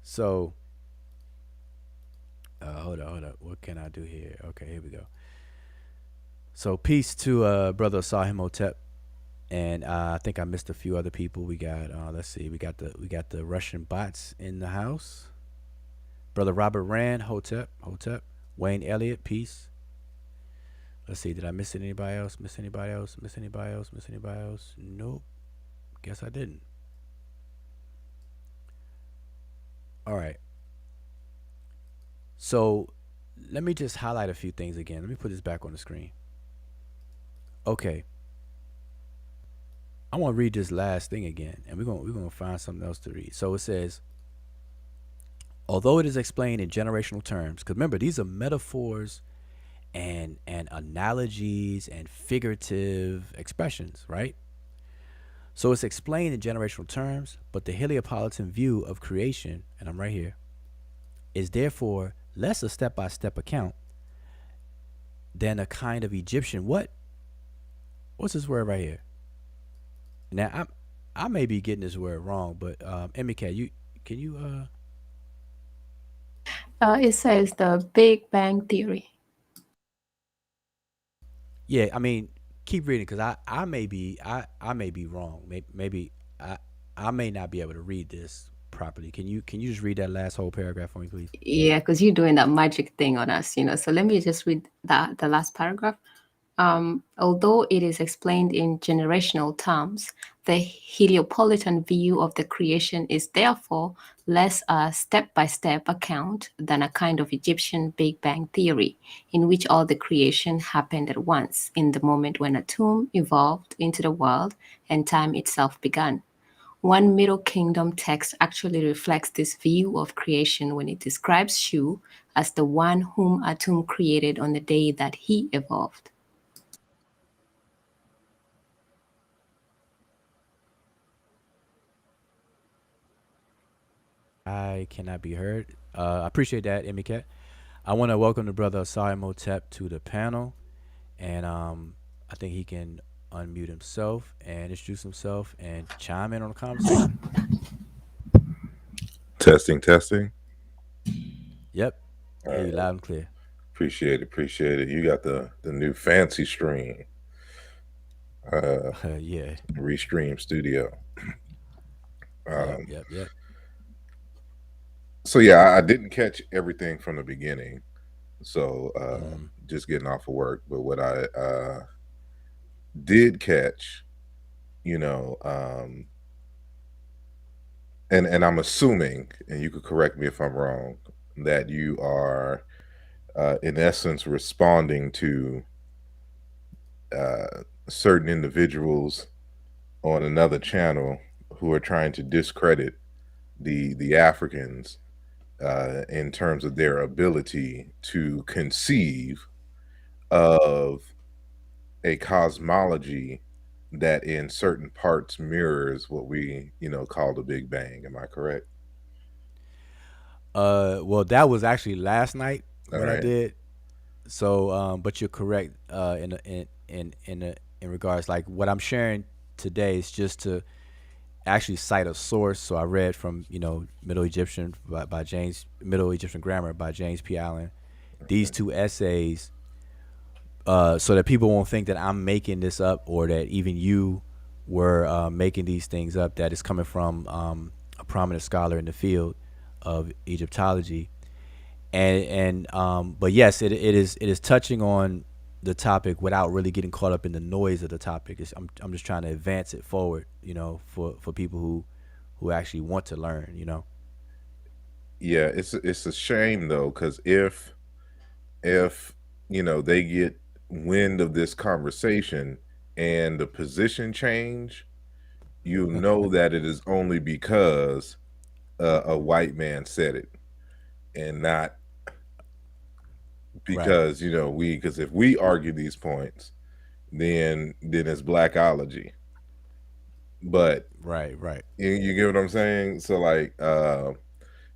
So hold on. What can I do here? Okay, here we go. So peace to brother Sahimotep, and I think I missed a few other people. We got let's see, we got the Russian bots in the house. Brother Robert Rand, Hotep, Hotep, Wayne Elliott, peace. Let's see, did I miss anybody else? Miss anybody else? Miss anybody else? Miss anybody else? Nope. Guess I didn't. All right. So let me just highlight a few things again. Let me put this back on the screen. Okay. I want to read this last thing again, and we're gonna find something else to read. So it says, although it is explained in generational terms, because remember these are metaphors and analogies and figurative expressions, right? So it's explained in generational terms, but the Heliopolitan view of creation, and I'm right here, is therefore less a step by step account than a kind of Egyptian what's this word right here? Now I may be getting this word wrong, but MK, you can you It says the Big Bang Theory. yeah, I mean keep reading because I may be wrong. Maybe I may not be able to read this properly. Can you just read that last whole paragraph for me, please? Yeah, because you're doing that magic thing on us, you know. So let me just read the last paragraph. Although it is explained in generational terms, the Heliopolitan view of the creation is therefore less a step by step account than a kind of Egyptian Big Bang theory, in which all the creation happened at once in the moment when a tomb evolved into the world and time itself began. One Middle Kingdom text actually reflects this view of creation when it describes Shu as the one whom Atum created on the day that he evolved. I cannot be heard. I appreciate that, Emiket. I want to welcome the brother Asai Motep to the panel, and I think he can unmute himself and introduce himself and chime in on the conversation. Testing, testing. Yep. All Hear you right. loud and clear. Appreciate it. Appreciate it. You got the new fancy stream, uh, Yeah. Restream Studio. Yep. Um, Yep. Yep. so yeah, I didn't catch everything from the beginning. So Mm. just getting off of work, but what I did catch, you know, and I'm assuming, and you could correct me if I'm wrong, that you are in essence responding to certain individuals on another channel who are trying to discredit the Africans in terms of their ability to conceive of a cosmology that in certain parts mirrors what we call the Big Bang. Am I correct? Well, that was actually last night All what I right. did. So, but you're correct. In regards, like what I'm sharing today is just to actually cite a source. So I read from Middle Egyptian by James Middle Egyptian Grammar by James P. Allen. These two essays, so that people won't think that I'm making this up or that even you were making these things up. That is coming from a prominent scholar in the field of Egyptology, but yes, it is touching on the topic without really getting caught up in the noise of the topic. I'm just trying to advance it forward, for people who actually want to learn, Yeah, it's a shame though, because if they get wind of this conversation and the position change, you know that it is only because a white man said it, and not Right, because because if we argue these points, then it's blackology. But right, right. you get what I'm saying? So like,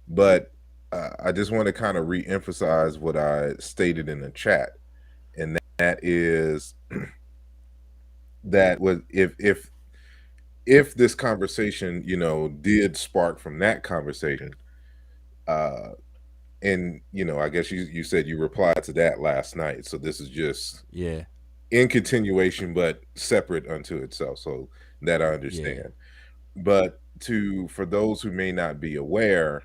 but I just want to kind of re-emphasize what I stated in the chat, and that is that was if this conversation did spark from that conversation, uh and I guess you said you replied to that last night, so this is just Yeah, in continuation but separate unto itself, so that I yeah, understand. But to for those who may not be aware,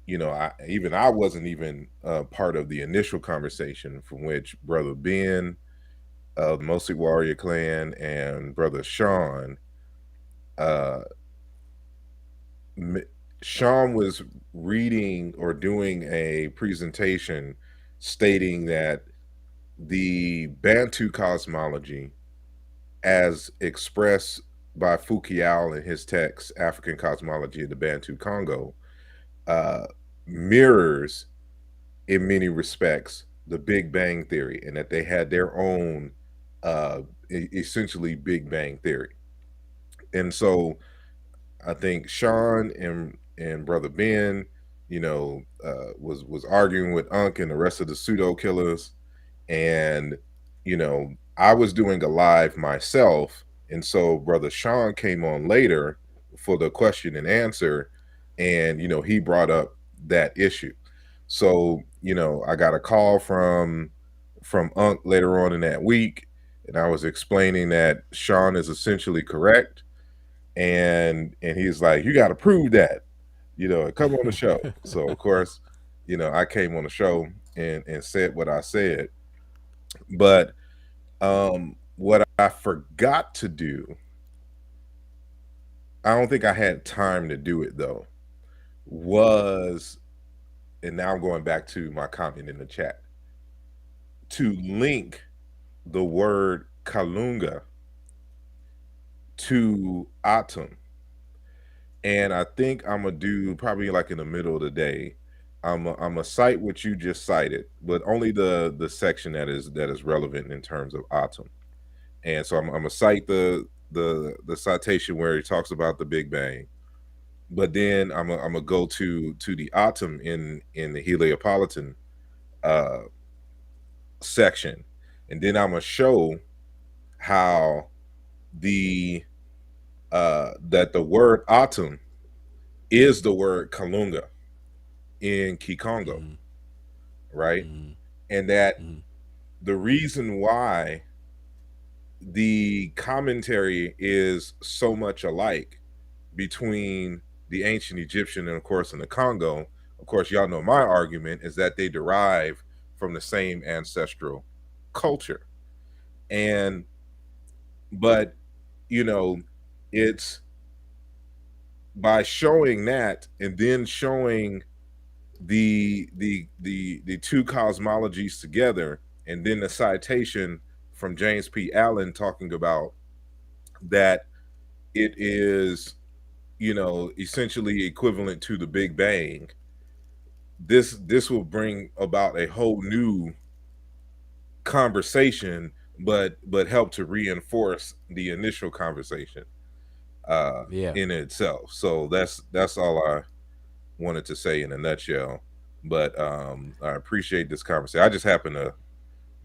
I wasn't even part of the initial conversation, from which brother Ben of the Mostly Warrior Clan and brother Sean, uh M- Sean was reading or doing a presentation stating that the Bantu cosmology, as expressed by Foucault in his text African Cosmology of the Bantu Congo, uh, mirrors in many respects the Big Bang Theory, and that they had their own essentially Big Bang Theory. And so I think Sean and brother Ben, was arguing with Unc and the rest of the pseudo killers, and I was doing a live myself, and so brother Sean came on later for the question and answer, and he brought up that issue. So I got a call from Unc later on in that week, and I was explaining that Sean is essentially correct, and he's like, you got to prove that, come on the show. So of course, I came on the show and said what I said. But what I forgot to do, I don't think I had time to do it though, was, and now I'm going back to my comment in the chat, to link the word kalunga to atum. And I think I'm gonna do probably like in the middle of the day. I'm gonna cite what you just cited, but only the section that is relevant in terms of atom. And so I'm gonna cite the citation where he talks about the Big Bang, but then I'm gonna go to the atom in the Heliopolitan uh, section, and then I'm gonna show how the that the word atom is the word kalunga. in Kikongo, Mm-hmm. right? Mm-hmm. And that Mm-hmm. the reason why the commentary is so much alike between the ancient Egyptian and, of course, in the Congo, of course, y'all know my argument is that they derive from the same ancestral culture. And, but, you know, it's by showing that and then showing the two cosmologies together, and then the citation from James P. Allen talking about that it is, essentially equivalent to the Big Bang. This will bring about a whole new conversation, but help to reinforce the initial conversation Yeah. in itself. So that's all I wanted to say in a nutshell. But I appreciate this conversation. I just happened to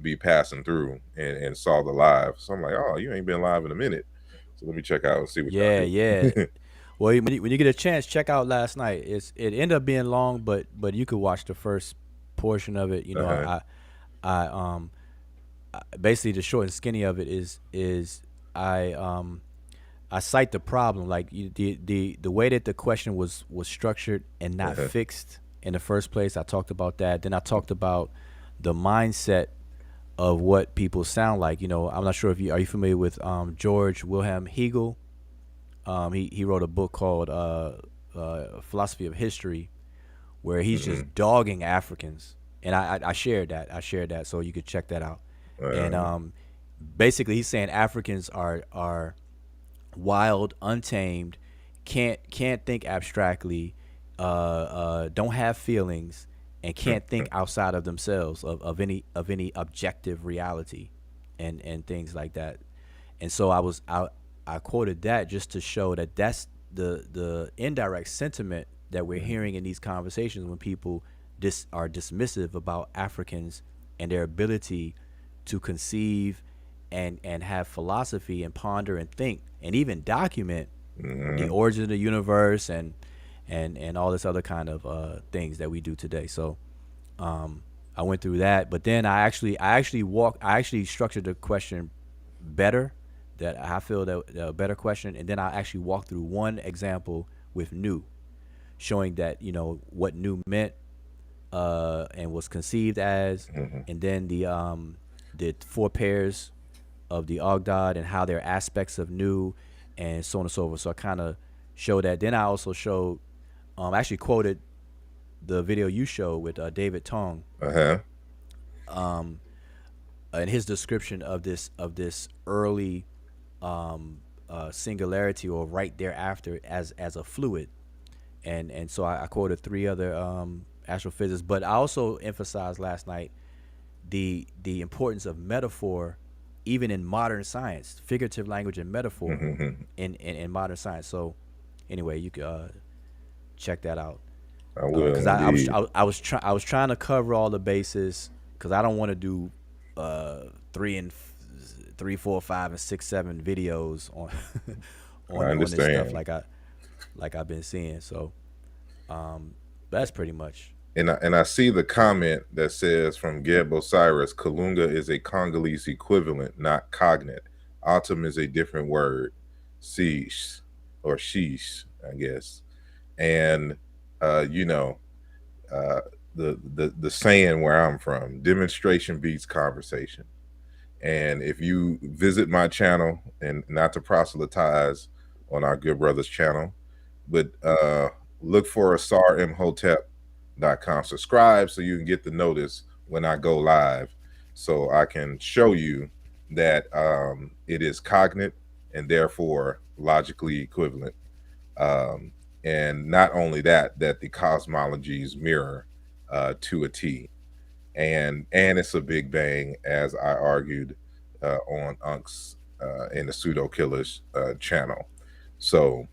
be passing through and saw the live, so I'm like, oh, you ain't been live in a minute, so let me check out and see what Yeah. y'all Yeah. do. Well, when you get a chance, check out last night. It ended up being long, but you could watch the first portion of it. Uh-huh. I basically the short and skinny of it is I I cite the problem, like the way that the question was structured and not Uh-huh. fixed in the first place. I talked about that. Then I talked about the mindset of what people sound like. I'm not sure if you familiar with George Wilhelm Hegel. He wrote a book called Philosophy of History, where he's Mm-hmm. just dogging Africans, and I shared that. I shared that, so you could check that out. And uh, basically, he's saying Africans are wild, untamed, can't think abstractly, don't have feelings, and can't think outside of themselves of any objective reality, and things like that. And so I quoted that just to show that that's the indirect sentiment that we're hearing in these conversations when people are dismissive about Africans and their ability to conceive and have philosophy and ponder and think and even document the mm-hmm. origin of the universe and all this other kind of things that we do today. So I went through that, but then I actually structured the question better, that I feel that a better question, and then I actually walked through one example with new, showing that what new meant and was conceived as, Mm-hmm. and then the four pairs of the Ogdod and how they're aspects of new, and so on and so forth. So I kind of showed that. Then I also showed, I actually quoted the video you showed with David Tong, Uh-huh. and his description of this early singularity, or right thereafter, as a fluid. And so I quoted three other astrophysicists, but I also emphasized last night the importance of metaphor, even in modern science, figurative language and metaphor Mm-hmm. in modern science. So anyway, you could check that out, I will because indeed. I was trying to cover all the bases, because I don't want to do uh, three and three, four, five, and six, seven videos on I on this stuff, understand. like I've been seeing. So that's pretty much. And I see the comment that says from Geb Osiris, Kalunga is a Congolese equivalent, not cognate. Autumn is a different word, sheesh, or sheesh, I guess. And uh, you know, uh, the saying where I'm from, demonstration beats conversation. And if you visit my channel, and not to proselytize on our good brother's channel, but look for asarmhotep.com. Subscribe so you can get the notice when I go live, so I can show you that it is cognate and therefore logically equivalent. Um, and not only that, that the cosmologies mirror to a T, and it's a Big Bang, as I argued on Unc's in the Pseudo Killers channel. So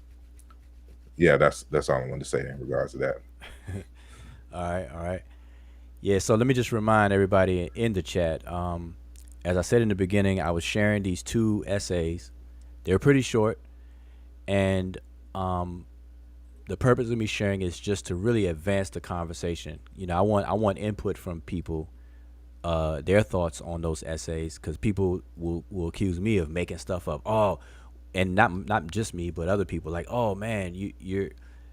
yeah, that's all I wanted to say in regards to that. All right, all right. Yeah, so let me just remind everybody in the chat. As I said in the beginning, I was sharing these two essays. They're pretty short, and the purpose of me sharing is just to really advance the conversation. I want input from people, their thoughts on those essays, because people will accuse me of making stuff up. Oh, and not just me, but other people, like, oh man, you're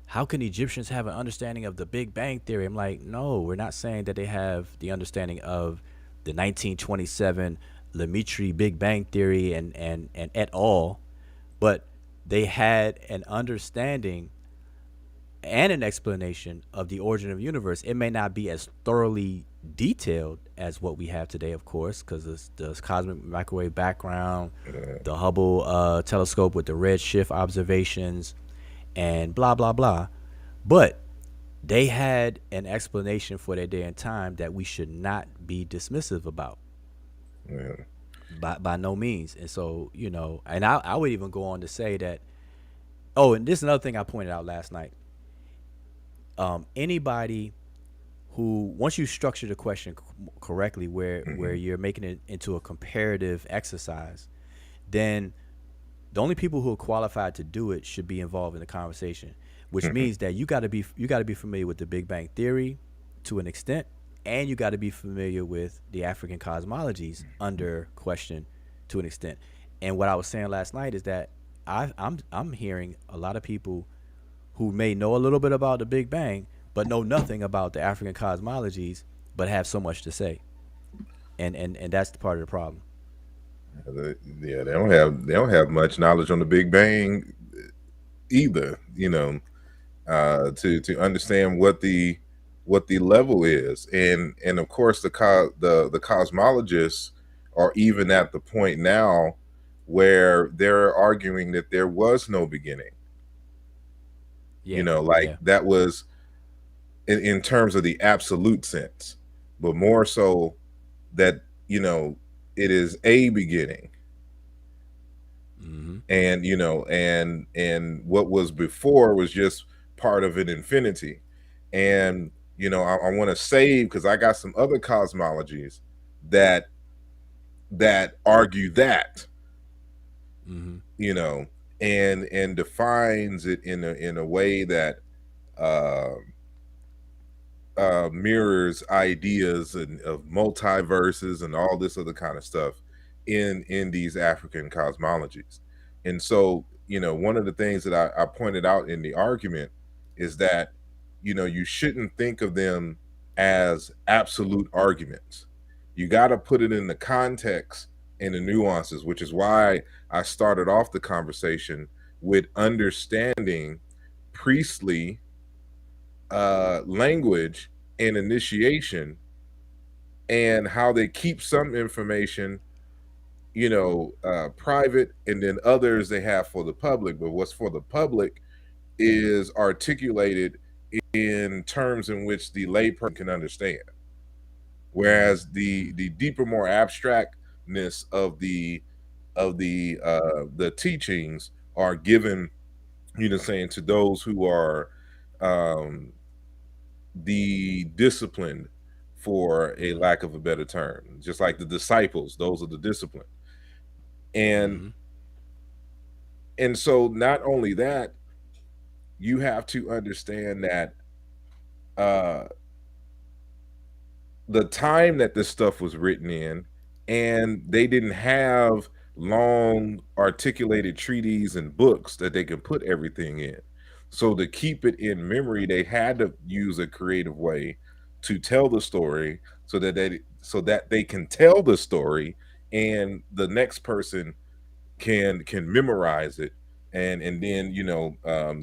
how can Egyptians have an understanding of the Big Bang Theory? I'm like, no, we're not saying that they have the understanding of the 1927 Lemaitre Big Bang Theory and et al. But they had an understanding and an explanation of the origin of the universe. It may not be as thoroughly detailed as what we have today, of course, because the cosmic microwave background, the Hubble telescope with the redshift observations, and blah blah blah. But they had an explanation for their day and time that we should not be dismissive about, Yeah. by no means. And so, and I would even go on to say that. Oh, and this is another thing I pointed out last night. Anybody who, once you structure the question correctly, where you're making it into a comparative exercise, then the only people who are qualified to do it should be involved in the conversation, which means that you got to be familiar with the Big Bang Theory to an extent, and you got to be familiar with the African cosmologies under question to an extent. And what I was saying last night is that I'm hearing a lot of people who may know a little bit about the Big Bang, but know nothing about the African cosmologies, but have so much to say, and that's the part of the problem. Yeah, they don't have much knowledge on the Big Bang either. To understand what the level is, and of course the cosmologists are even at the point now where they're arguing that there was no beginning. Yeah, Like yeah. that was in terms of the absolute sense, but more so that it is a beginning, Mm-hmm. and what was before was just part of an infinity. And I want to save, because I got some other cosmologies that argue that, Mm-hmm. you know and defines it in a way that uh mirrors ideas of multiverses and all this other kind of stuff in these African cosmologies. And so, one of the things that I pointed out in the argument is that, you shouldn't think of them as absolute arguments. You got to put it in the context and the nuances, which is why I started off the conversation with understanding priestly language and initiation, and how they keep some information private, and then others they have for the public. But what's for the public is articulated in terms in which the layperson can understand, whereas the deeper, more abstractness of the teachings are given, saying, to those who are um the disciplined, for a lack of a better term, just like the disciples, those are the disciplined. and Mm-hmm. and so, not only that, you have to understand that uh the time that this stuff was written in, and they didn't have long articulated treaties and books that they could put everything in. So to keep it in memory, they had to use a creative way to tell the story, so that they can tell the story, and the next person can memorize it, and then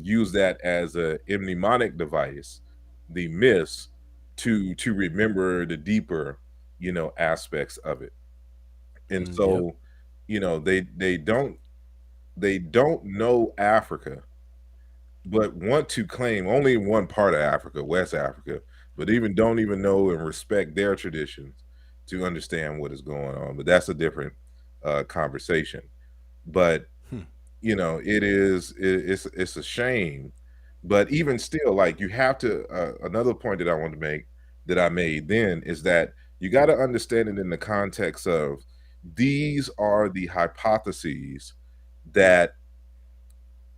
use that as a mnemonic device, the myths, to remember the deeper aspects of it. And Mm, yep. so they don't know Africa, but want to claim only one part of Africa, West Africa, but even don't even know and respect their traditions to understand what is going on. But that's a different conversation. But Hmm. it's a shame. But even still, like, you have to, another point that I want to make, that I made then, is that you got to understand it in the context of, these are the hypotheses that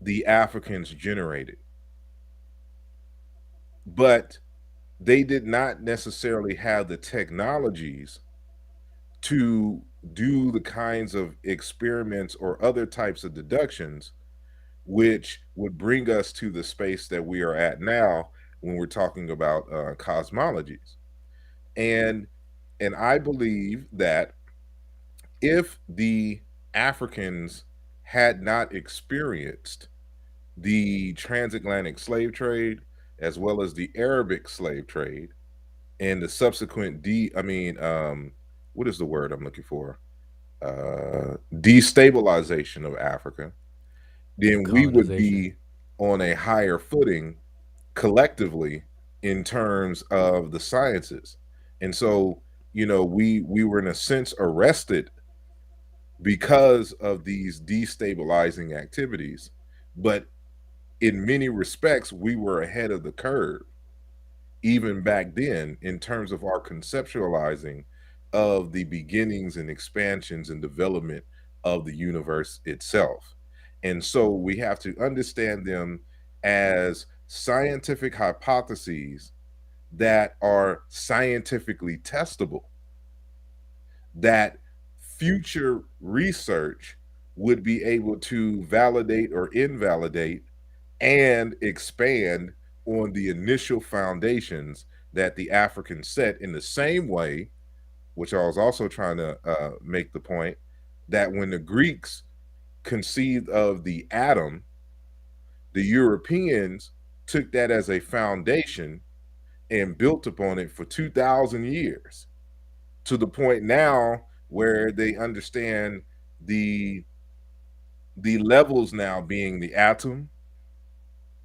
the Africans generated. but they did not necessarily have the technologies to do the kinds of experiments or other types of deductions which would bring us to the space that we are at now when we're talking about cosmologies. And I believe that if the Africans had not experienced the transatlantic slave trade as well as the Arabic slave trade and the subsequent what is the word I'm looking for? Destabilization of Africa, Yeah, then we would colonization. be on a higher footing collectively in terms of the sciences. And so, we were in a sense arrested because of these destabilizing activities, but in many respects we were ahead of the curve even back then in terms of our conceptualizing of the beginnings and expansions and development of the universe itself. And so we have to understand them as scientific hypotheses that are scientifically testable, that future research would be able to validate or invalidate and expand on the initial foundations that the Africans set, in the same way, which I was also trying to make the point, that when the Greeks conceived of the atom, the Europeans took that as a foundation and built upon it for 2,000 years, to the point now where they understand the levels now being the atom,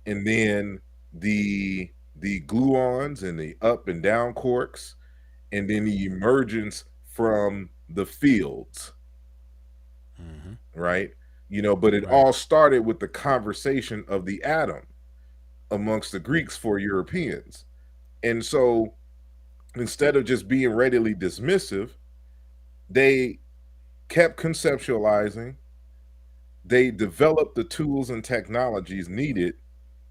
and then the gluons and the up and down quarks, and then the emergence from the fields, Hmm. right? But it Right. all started with the conversation of the atom amongst the Greeks for Europeans. And so instead of just being readily dismissive, they kept conceptualizing, they developed the tools and technologies needed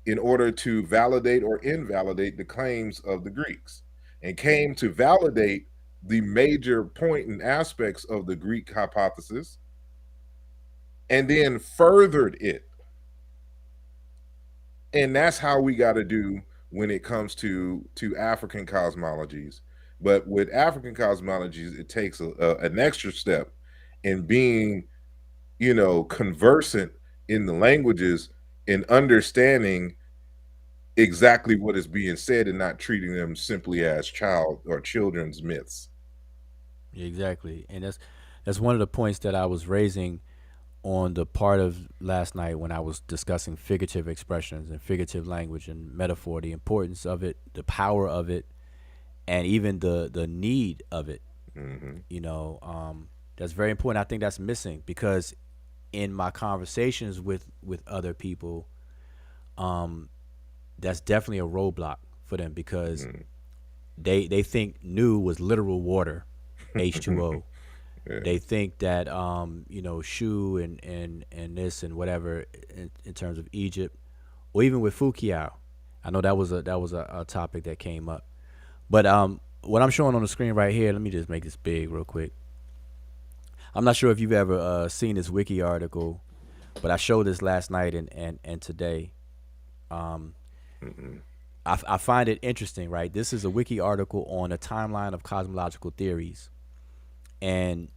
in order to validate or invalidate the claims of the Greeks, and came to validate the major point and aspects of the Greek hypothesis, and then furthered it. And that's how we got to do when it comes to African cosmologies. But with African cosmologies, it takes an extra step in being, conversant in the languages and understanding exactly what is being said and not treating them simply as child or children's myths. Exactly. And that's one of the points that I was raising on the part of last night when I was discussing figurative expressions and figurative language and metaphor, the importance of it, the power of it, and even the need of it. Hmm. You know, that's very important. I think that's missing because in my conversations with other people, um, that's definitely a roadblock for them because Mm. they think new was literal water, H2O. Yeah. They think that Shu and this and whatever in terms of Egypt, or even with Fukiao. I know that was a topic that came up. But what I'm showing on the screen right here, let me just make this big real quick. I'm not sure if you've ever seen this wiki article, but I showed this last night and today. Um, Mm-mm. I find it interesting, right? This is a wiki article on a timeline of cosmological theories, and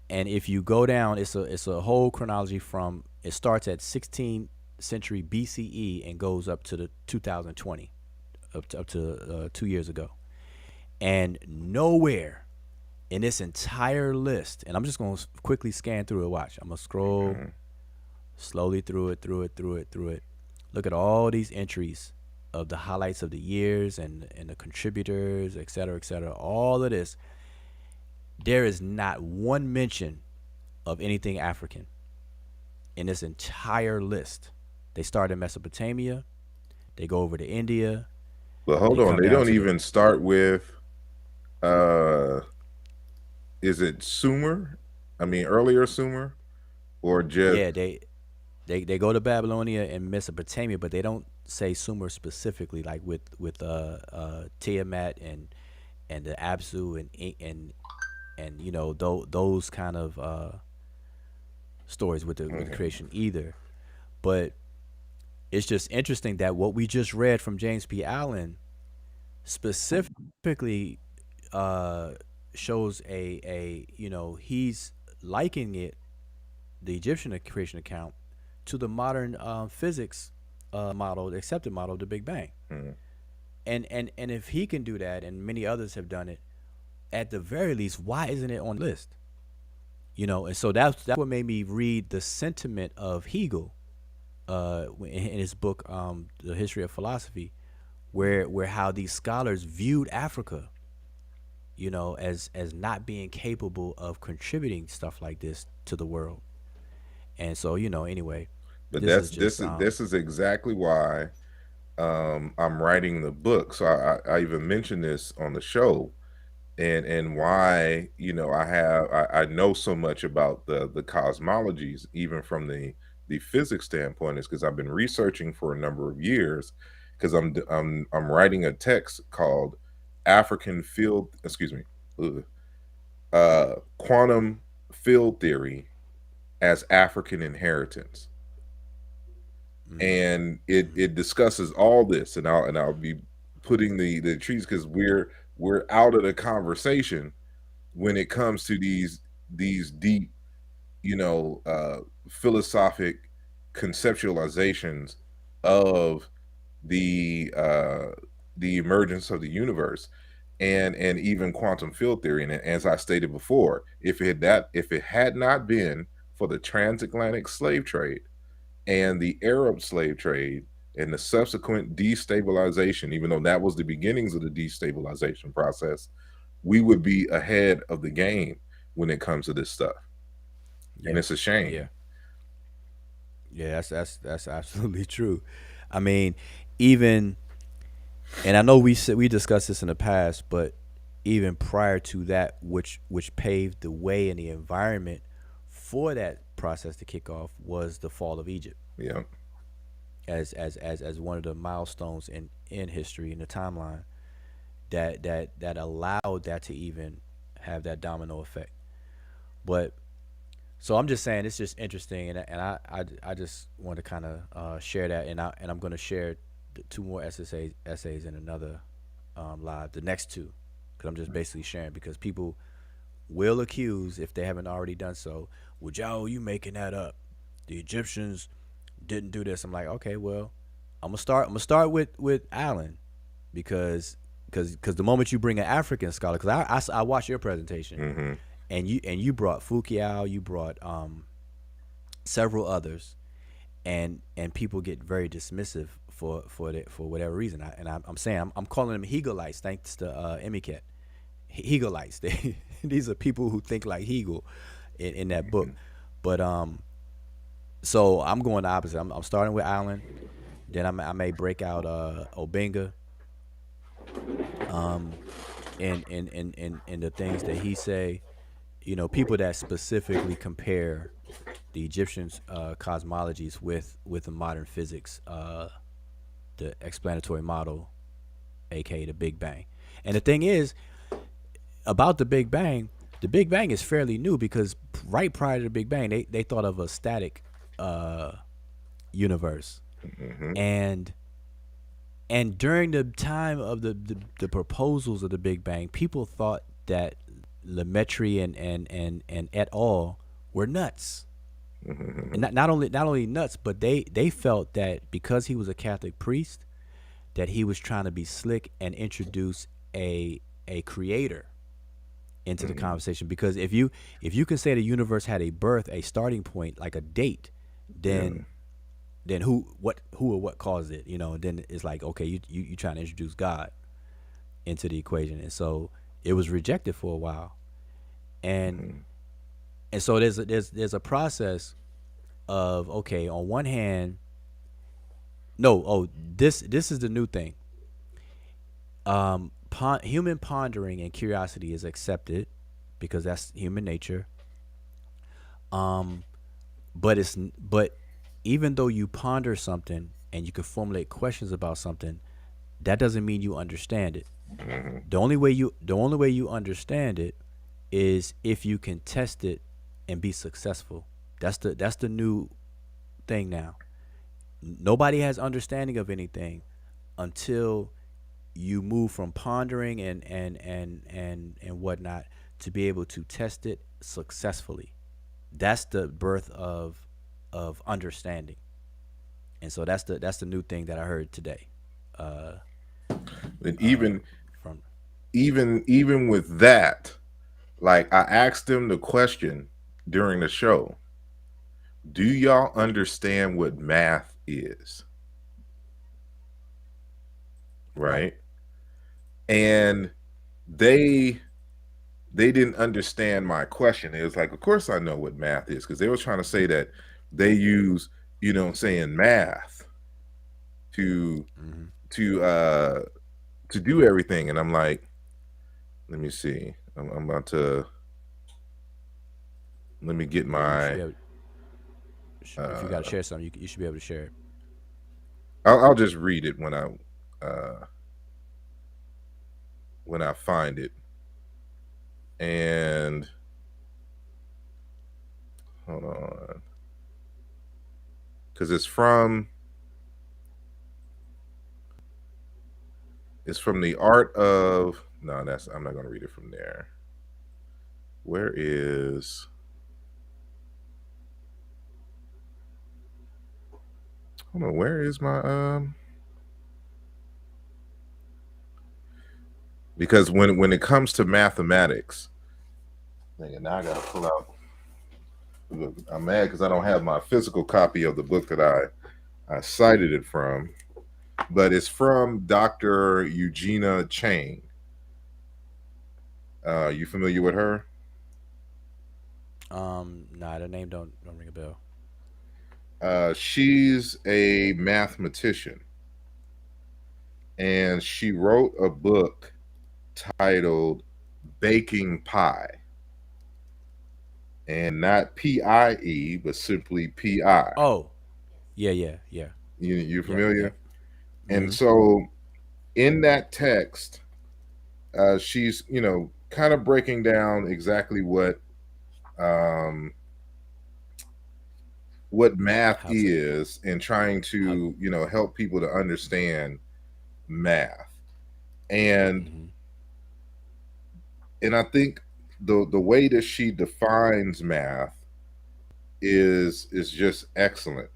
if you go down, it's a whole chronology from it starts at 16th century BCE and goes up to the 2020, up to 2 years ago, and nowhere in this entire list, and I'm just gonna quickly scan through it. Watch, I'm gonna scroll Okay. slowly through it, through it. Look at all these entries of the highlights of the years and the contributors, et cetera, et cetera. All of this, there is not one mention of anything African in this entire list. They start in Mesopotamia, they go over to India, But hold they on, come they down don't to the even start with uh is it Sumer? I mean earlier Sumer, or just yeah they They go to Babylonia and Mesopotamia, but they don't say Sumer specifically, like with Tiamat and the Absu and you know those kind of stories with the Okay. creation either. But it's just interesting that what we just read from James P. Allen specifically uh, shows a you know he's likening it, the Egyptian creation account, to the modern physics model, the accepted model of the Big Bang. Mhm. And if he can do that, and many others have done it, at the very least, why isn't it on the list? You know, and so that's what made me read the sentiment of Hegel in his book, The History of Philosophy, where how these scholars viewed Africa, you know, as not being capable of contributing stuff like this to the world. And so, you know, anyway, But this is that's just this is exactly why I'm writing the book. So I even mentioned this on the show, and why, you know, I know so much about the cosmologies, even from the physics standpoint, is because I've been researching for a number of years, because I'm writing a text called African Field, excuse me, ugh, Quantum Field Theory as African Inheritance. And it discusses all this, and I'll be putting the trees, because we're out of the conversation when it comes to these deep, you know, philosophic conceptualizations of the uh the emergence of the universe, and even quantum field theory. And as I stated before, if it had not been for the transatlantic slave trade and the Arab slave trade and the subsequent destabilization, even though that was the beginnings of the destabilization process, we would be ahead of the game when it comes to this stuff. And yeah, it's a yeah, shame. yeah. That's absolutely true. I mean, even and I know we discussed this in the past, but even prior to that, which paved the way and the environment for that process to kick off, was the fall of Egypt Yeah. as one of the milestones in history in the timeline that allowed that to even have that domino effect. But so I'm just saying it's just interesting, and I just want to kind of share that, and I'm going to share two more essays in another live, the next two, because I'm just basically sharing because people will accuse, if they haven't already done so, well, Joe, you making that up? The Egyptians didn't do this. I'm like, okay, well, I'm gonna start with Allen, because because the moment you bring an African scholar, because I watched your presentation, Hmm. and you brought Fukiao, you brought several others, and people get very dismissive for whatever reason. I'm saying I'm calling them Hegelites, thanks to Emiket. Hegelites. They these are people who think like Hegel in that book. But so I'm going the opposite. I'm starting with Allen. Then I may break out Obenga, and the things that he say. You know, people that specifically compare the Egyptians' cosmologies with the modern physics, the explanatory model, aka the Big Bang. And the thing is about the Big Bang is fairly new because right prior to the Big Bang, they thought of a static uh, universe, Hmm. and and during the time of the proposals of the Big Bang, people thought that Lemaitre and et al. Were nuts. And Hmm. not only nuts, but they felt that because he was a Catholic priest, that he was trying to be slick and introduce a creator into the Hmm. conversation. Because if you can say the universe had a birth, a starting point, like a date, Yeah. then who or what caused it, you know? And then it's like, okay, you trying to introduce God into the equation, and so it was rejected for a while, and Hmm. and so there's a process of, okay, on one hand, no, oh, this is the new thing. Human pondering and curiosity is accepted because that's human nature. But even though you ponder something and you can formulate questions about something, that doesn't mean you understand it. Hmm. The only way you understand it is if you can test it and be successful. That's the new thing now. Nobody has understanding of anything until you move from pondering and whatnot to be able to test it successfully. That's the birth of understanding. And so that's the new thing that I heard today. Uh, And even from even with that, like I asked them the question during the show, do y'all understand what math is? right. Right? And they they didn't understand my question. It was like, of course I know what math is, because they were trying to say that they use, saying math to Hmm. to uh to do everything. And I'm like, let me see. I'm about to let me get Yeah, you should my be able. If you got to uh share something, you should be able to share it. I'll just read it uh when I find it. And hold on. Because it's from the art of, no, that's, I'm not gonna read it from there. Where is, hold on, where is my because when it comes to mathematics, dang it, now I gotta pull out. Look, I'm mad because I don't have my physical copy of the book that I cited it from, but it's from Dr. Eugenia Chang. You familiar with her? Nah, the name don't ring a bell. She's a mathematician, and she wrote a book titled Baking Pie, and not PIE, but simply PI. Oh, yeah, yeah, yeah. You Yep, familiar? yep. And Hmm. so in that text, she's kind of breaking down exactly um, what math How to is, and trying how? to help people to understand math. And Hmm. I think the way that she defines math is just excellent.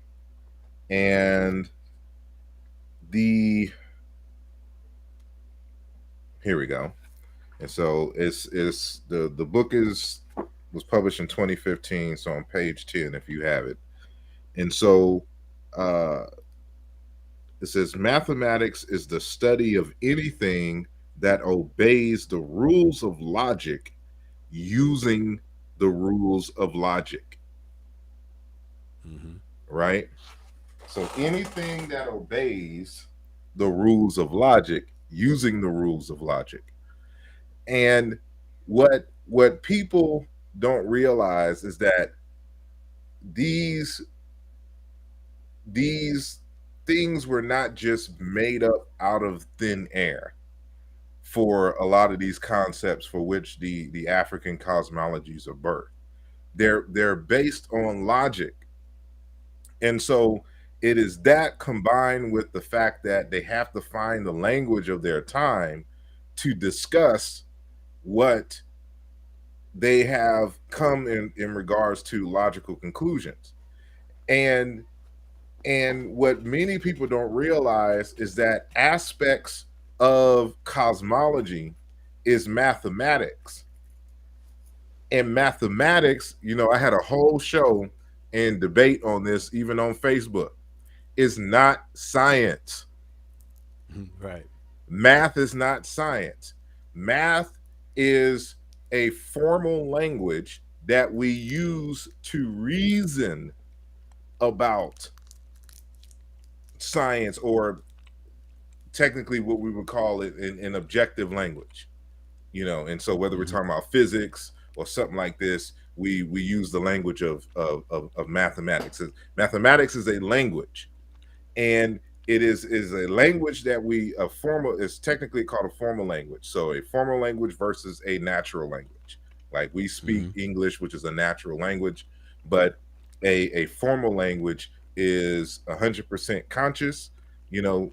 And the here we go. And so it's the book is was published in 2015, so on page 10 if you have it. And so uh it says mathematics is the study of anything that obeys the rules of logic using the rules of logic, Hmm. right? So anything that obeys the rules of logic using the rules of logic. And what people don't realize is that these these things were not just made up out of thin air for a lot of these concepts for which the African cosmologies are birthed. They're based on logic. And so it is that combined with the fact that they have to find the language of their time to discuss what they have come in regards to logical conclusions. And what many people don't realize is that aspects of cosmology is mathematics. And mathematics, I had a whole show and debate on this, even on Facebook, is not science. Right. Math is not science. Math is a formal language that we use to reason about science, or technically what we would call it in objective language. And so whether we're Hmm. talking about physics or something like this, we use the language of mathematics. Mathematics is a language, and it is a language that we a formal is technically called a formal language. So a formal language versus a natural language. Like we speak Mm-hmm. English, which is a natural language, but a formal language is 100% conscious,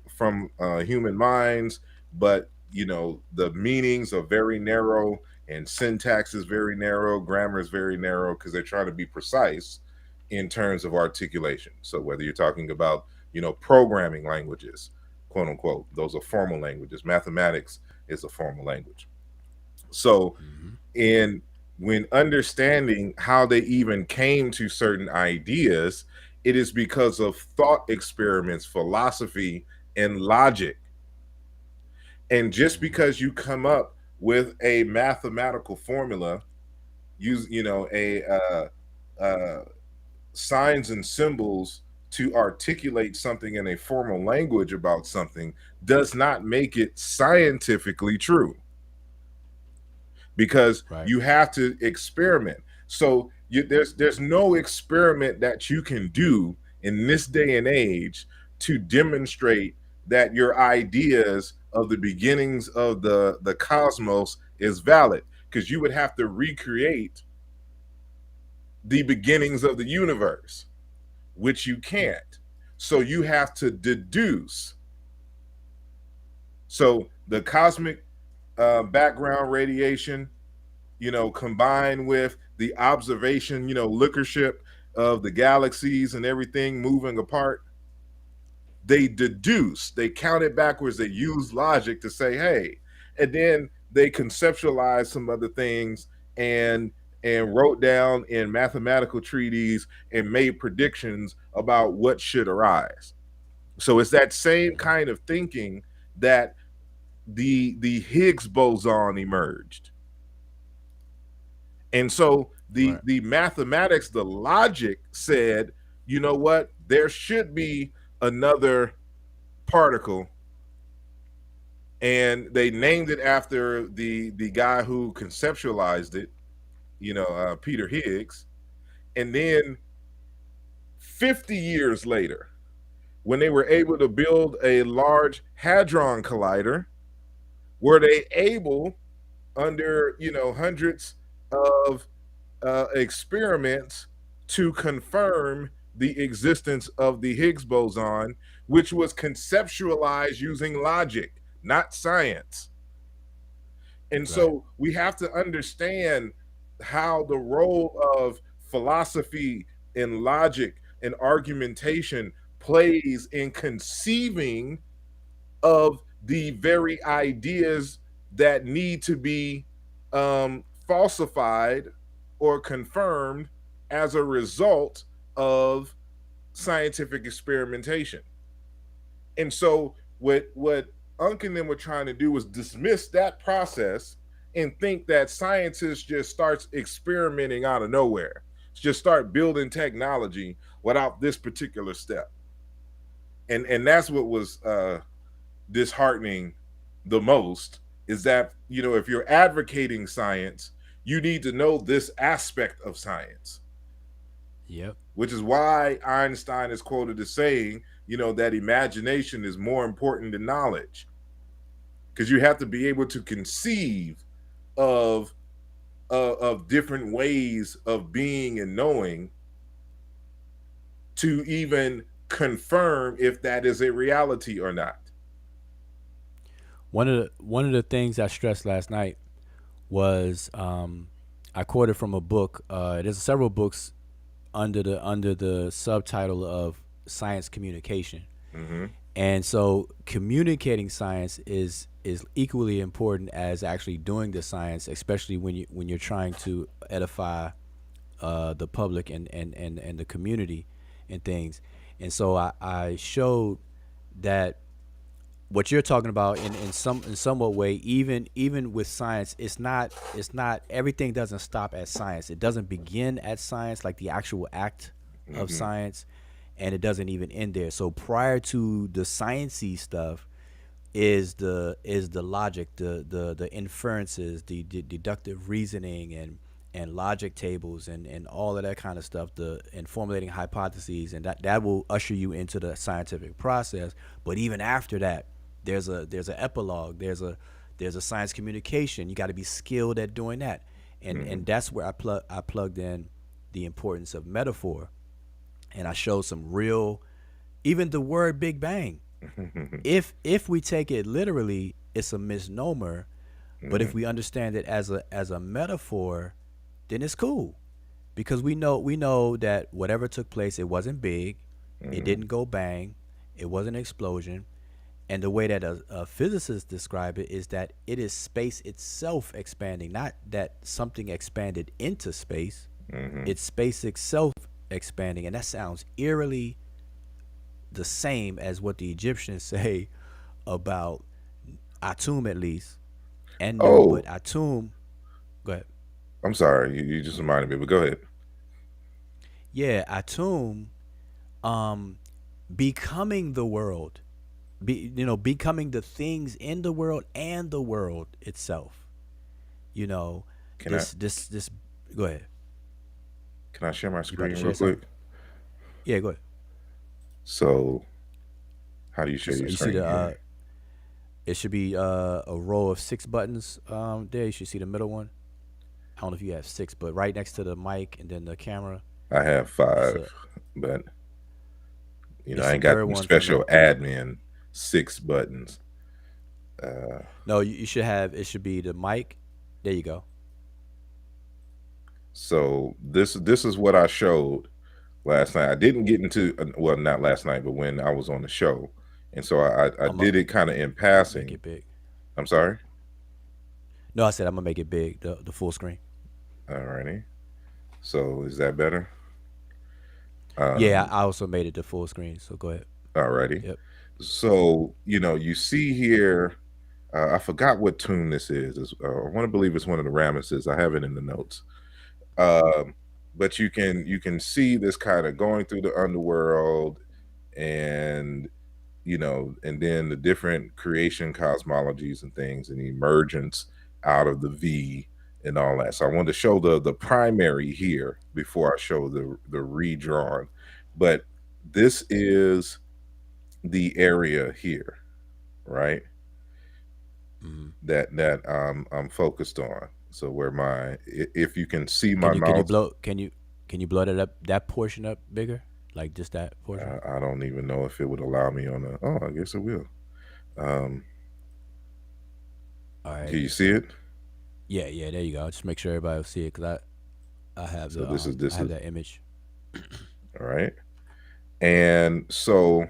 from human minds. But the meanings are very narrow, and syntax is very narrow, grammar is very narrow, because they're trying to be precise in terms of articulation. So whether you're talking about programming languages, quote unquote, those are formal languages. Mathematics is a formal language. So, Mm-hmm. in when understanding how they even came to certain ideas, it is because of thought experiments, philosophy, and logic. And just Mm-hmm. because you come up with a mathematical formula, use a signs and symbols to articulate something in a formal language about something, does not make it scientifically true, because Right. you have to experiment. So there's no experiment that you can do in this day and age to demonstrate that your ideas of the beginnings of the cosmos is valid, because you would have to recreate the beginnings of the universe, which you can't. So you have to deduce. So the cosmic background radiation, combined with the observation, lookership of the galaxies and everything moving apart, they deduce, they count it backwards, they use logic to say, hey, and then they conceptualize some other things, and wrote down in mathematical treaties and made predictions about what should arise. So it's that same Mm-hmm. kind of thinking that the Higgs boson emerged. And so the Right. the mathematics, the logic said, you know what, there should be another particle, and they named it after the guy who conceptualized it, Peter Higgs. And then 50 years later, when they were able to build a large hadron collider, were they able, under hundreds of experiments, to confirm the existence of the Higgs boson, which was conceptualized using logic, not science. And Right. so we have to understand how the role of philosophy and logic and argumentation plays in conceiving of the very ideas that need to be falsified or confirmed as a result of scientific experimentation. And so what Unc and them were trying to do was dismiss that process and think that scientists just starts experimenting out of nowhere, just start building technology without this particular step. And that's what was disheartening the most, is that if you're advocating science, you need to know this aspect of science, Yep. which is why Einstein is quoted as saying, that imagination is more important than knowledge, because you have to be able to conceive of of different ways of being and knowing, to even confirm if that is a reality or not. One of the things I stressed last night was I quoted from a book. There's several books under the subtitle of science communication, Mm-hmm. and so communicating science is equally important as actually doing the science, especially when you're trying to edify the public and the community and things. And so I showed that what you're talking about in somewhat way, even with science, it's not everything doesn't stop at science. It doesn't begin at science, like the actual act of Mm-hmm. science, and it doesn't even end there. So prior to the sciencey stuff is the logic, the inferences, the deductive reasoning, and logic tables and all of that kind of stuff, and formulating hypotheses, and that will usher you into the scientific process. But even after that, there's an epilogue, there's a science communication. You got to be skilled at doing that, and that's where I plugged in the importance of metaphor, and I showed some real, even the word Big Bang. If we take it literally, it's a misnomer. But if we understand it as a metaphor, then it's cool, because we know that whatever took place, it wasn't big, it didn't go bang, it wasn't an explosion, and the way that a physicist describe it is that it is space itself expanding, not that something expanded into space. It's space itself expanding, and that sounds eerily the same as what the Egyptians say about Atum, at least, and Nu, but Oh, Atum. Go ahead. I'm sorry. You just reminded me, but go ahead. Yeah, Atum, um, becoming the world, becoming the things in the world and the world itself. You know, Can I this. Go ahead. can I share my You about to screen real share quick? something? Yeah, go ahead. So, how do you share Just your you see screen the here? it should be a row of six buttons. There you should see the middle one. I don't know if you have six, but right next to the mic and then the camera, I have it's 5, a but it's I the ain't got third them one from the. special admin 6 buttons. Uh, No, you should have. It should be the mic. There you go. so this is what I showed last night. I didn't get into well, not last night, but when I was on the show, and so I I'm gonna did it kind of in make passing. it big. I'm sorry. No, I said I'm gonna make it big. The full screen. Alrighty. So is that better? Yeah, Um, I also made it the full screen. So go ahead. alrighty. Yep. So you see here. I forgot what tune this is. I want to believe it's one of the Ramesses. I have it in the notes. Um, but you can see this kind of going through the underworld, and and then the different creation cosmologies and things, and the emergence out of the V and all that. So I wanted to show the primary here before I show the redrawn. But this is the area here, right? Hmm. That I'm focused on. So where if you can see my Can you mouse, blow? Can you blow that portion up bigger? Like just that portion? I don't even know if it would allow me on the. Oh, I guess it will. Um, All can right. you see it? Yeah, yeah. There you go. Just make sure everybody will see it, cause I have So this is this I have is that image. all right. And so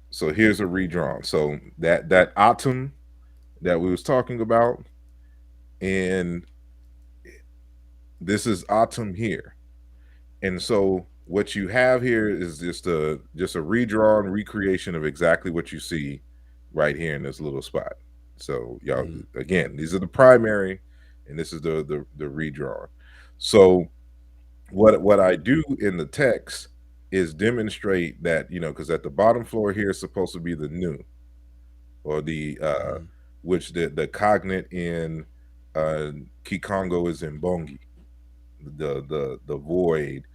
here's a redrawn. So that atom that we was talking about, and this is atom here. And so what you have here is just a redrawn recreation of exactly what you see right here in this little spot. So y'all, Hmm. again, these are the primary, and this is the redrawn. So what I do in the text is demonstrate that, because at the bottom floor here is supposed to be the new, or the Hmm. which the cognate in uh Kikongo is in Bongi, the void,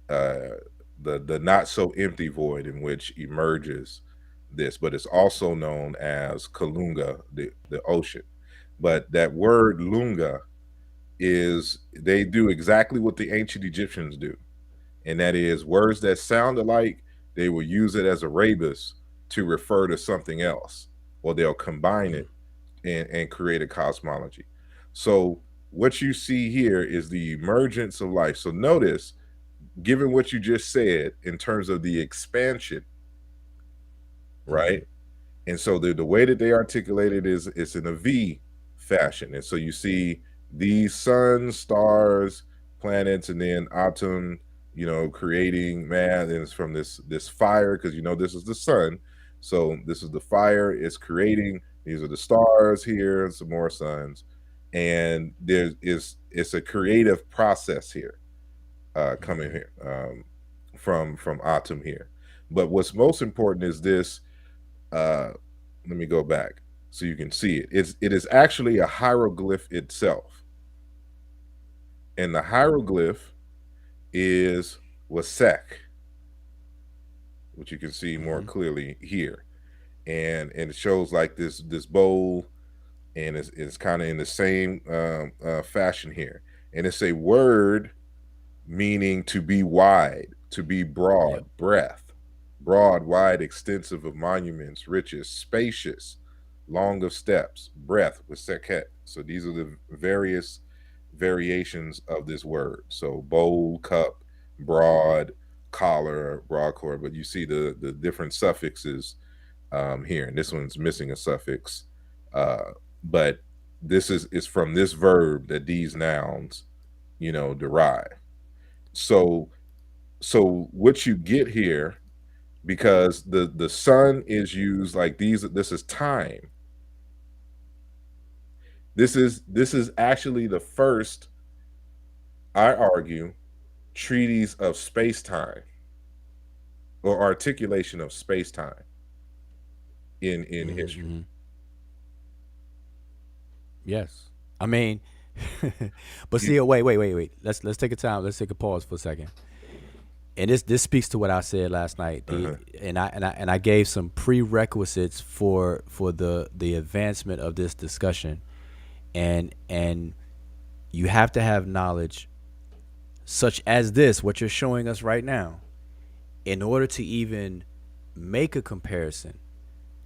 uh, the not so empty void in which emerges this, but it's also known as Kalunga, the ocean. But that word lunga is, they do exactly what the ancient Egyptians do, and that is words that sound alike, they will use it as a rebus to refer to something else, or they'll combine Hmm. it and create a cosmology. So what you see here is the emergence of life. So notice, given what you just said in terms of the expansion, Hmm. right? And so the way that they articulate it is it's in a V fashion. And so you see these suns, stars, planets, and then Atum, creating man, and it's from this fire, because this is the sun. So this is the fire, it's creating, these are the stars here, and some more suns. And it's a creative process here, coming Hmm. here, from Atum here. But what's most important is this. Uh, Let me go back so you can see it. It is actually a hieroglyph itself. and the hieroglyph is wasek, which you can see more Mm-hmm. clearly here, and it shows like this bowl, and it's kind of in the same fashion here, and it's a word meaning to be wide, to be broad, Yep. breadth, broad, wide, extensive of monuments, riches, spacious, long of steps, breadth with seket. So these are the various variations of this word. So bowl, cup, broad, collar, broad cord, but you see the different suffixes here, and this one's missing a suffix. But this is from this verb that these nouns, derive. So what you get here, because the sun is used like these, this is time. This is actually the first, I argue, treatise of space-time, or articulation of space-time in history. Mm-hmm. Yes. I mean, but You- see, wait. Let's take a time. Let's take a pause for a second. And this speaks to what I said last night. uh-huh. And I gave some prerequisites for the advancement of this discussion. And you have to have knowledge such as this, what you're showing us right now, in order to even make a comparison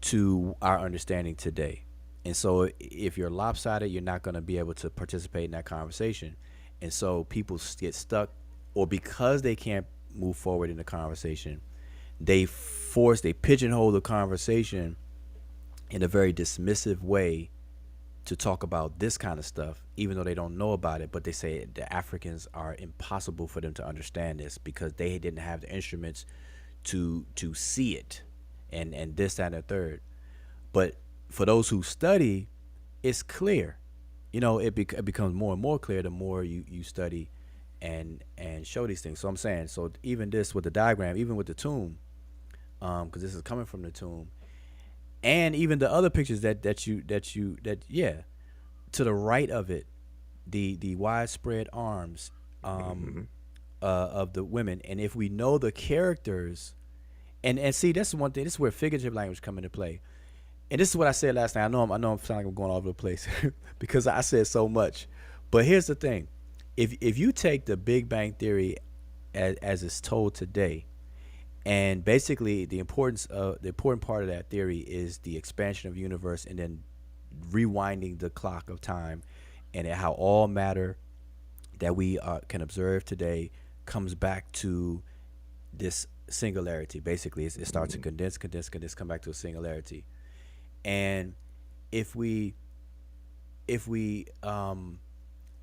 to our understanding today. And so if you're lopsided, you're not going to be able to participate in that conversation. And so people get stuck, or because they can't move forward in the conversation, they pigeonhole the conversation in a very dismissive way to talk about this kind of stuff, even though they don't know about it. But they say the Africans are impossible for them to understand this because they didn't have the instruments to see it, and this, that, and the third. But for those who study, it's clear. It becomes more and more clear the more you study and show these things. So I'm saying, so even this with the diagram, even with the tomb, because this is coming from the tomb, and even the other pictures that yeah, to the right of it, the widespread arms, Mhm. of the women. And if we know the characters, and see, that's one thing. This is where figurative language come into play. And this is what I said last night. I know I'm sounding like I'm going all over the place because I said so much. But here's the thing: if you take the Big Bang Theory as it's told today, and basically the important part of that theory is the expansion of the universe, and then rewinding the clock of time, and how all matter that we can observe today comes back to this singularity. Basically, it starts to condense, come back to a singularity. And if we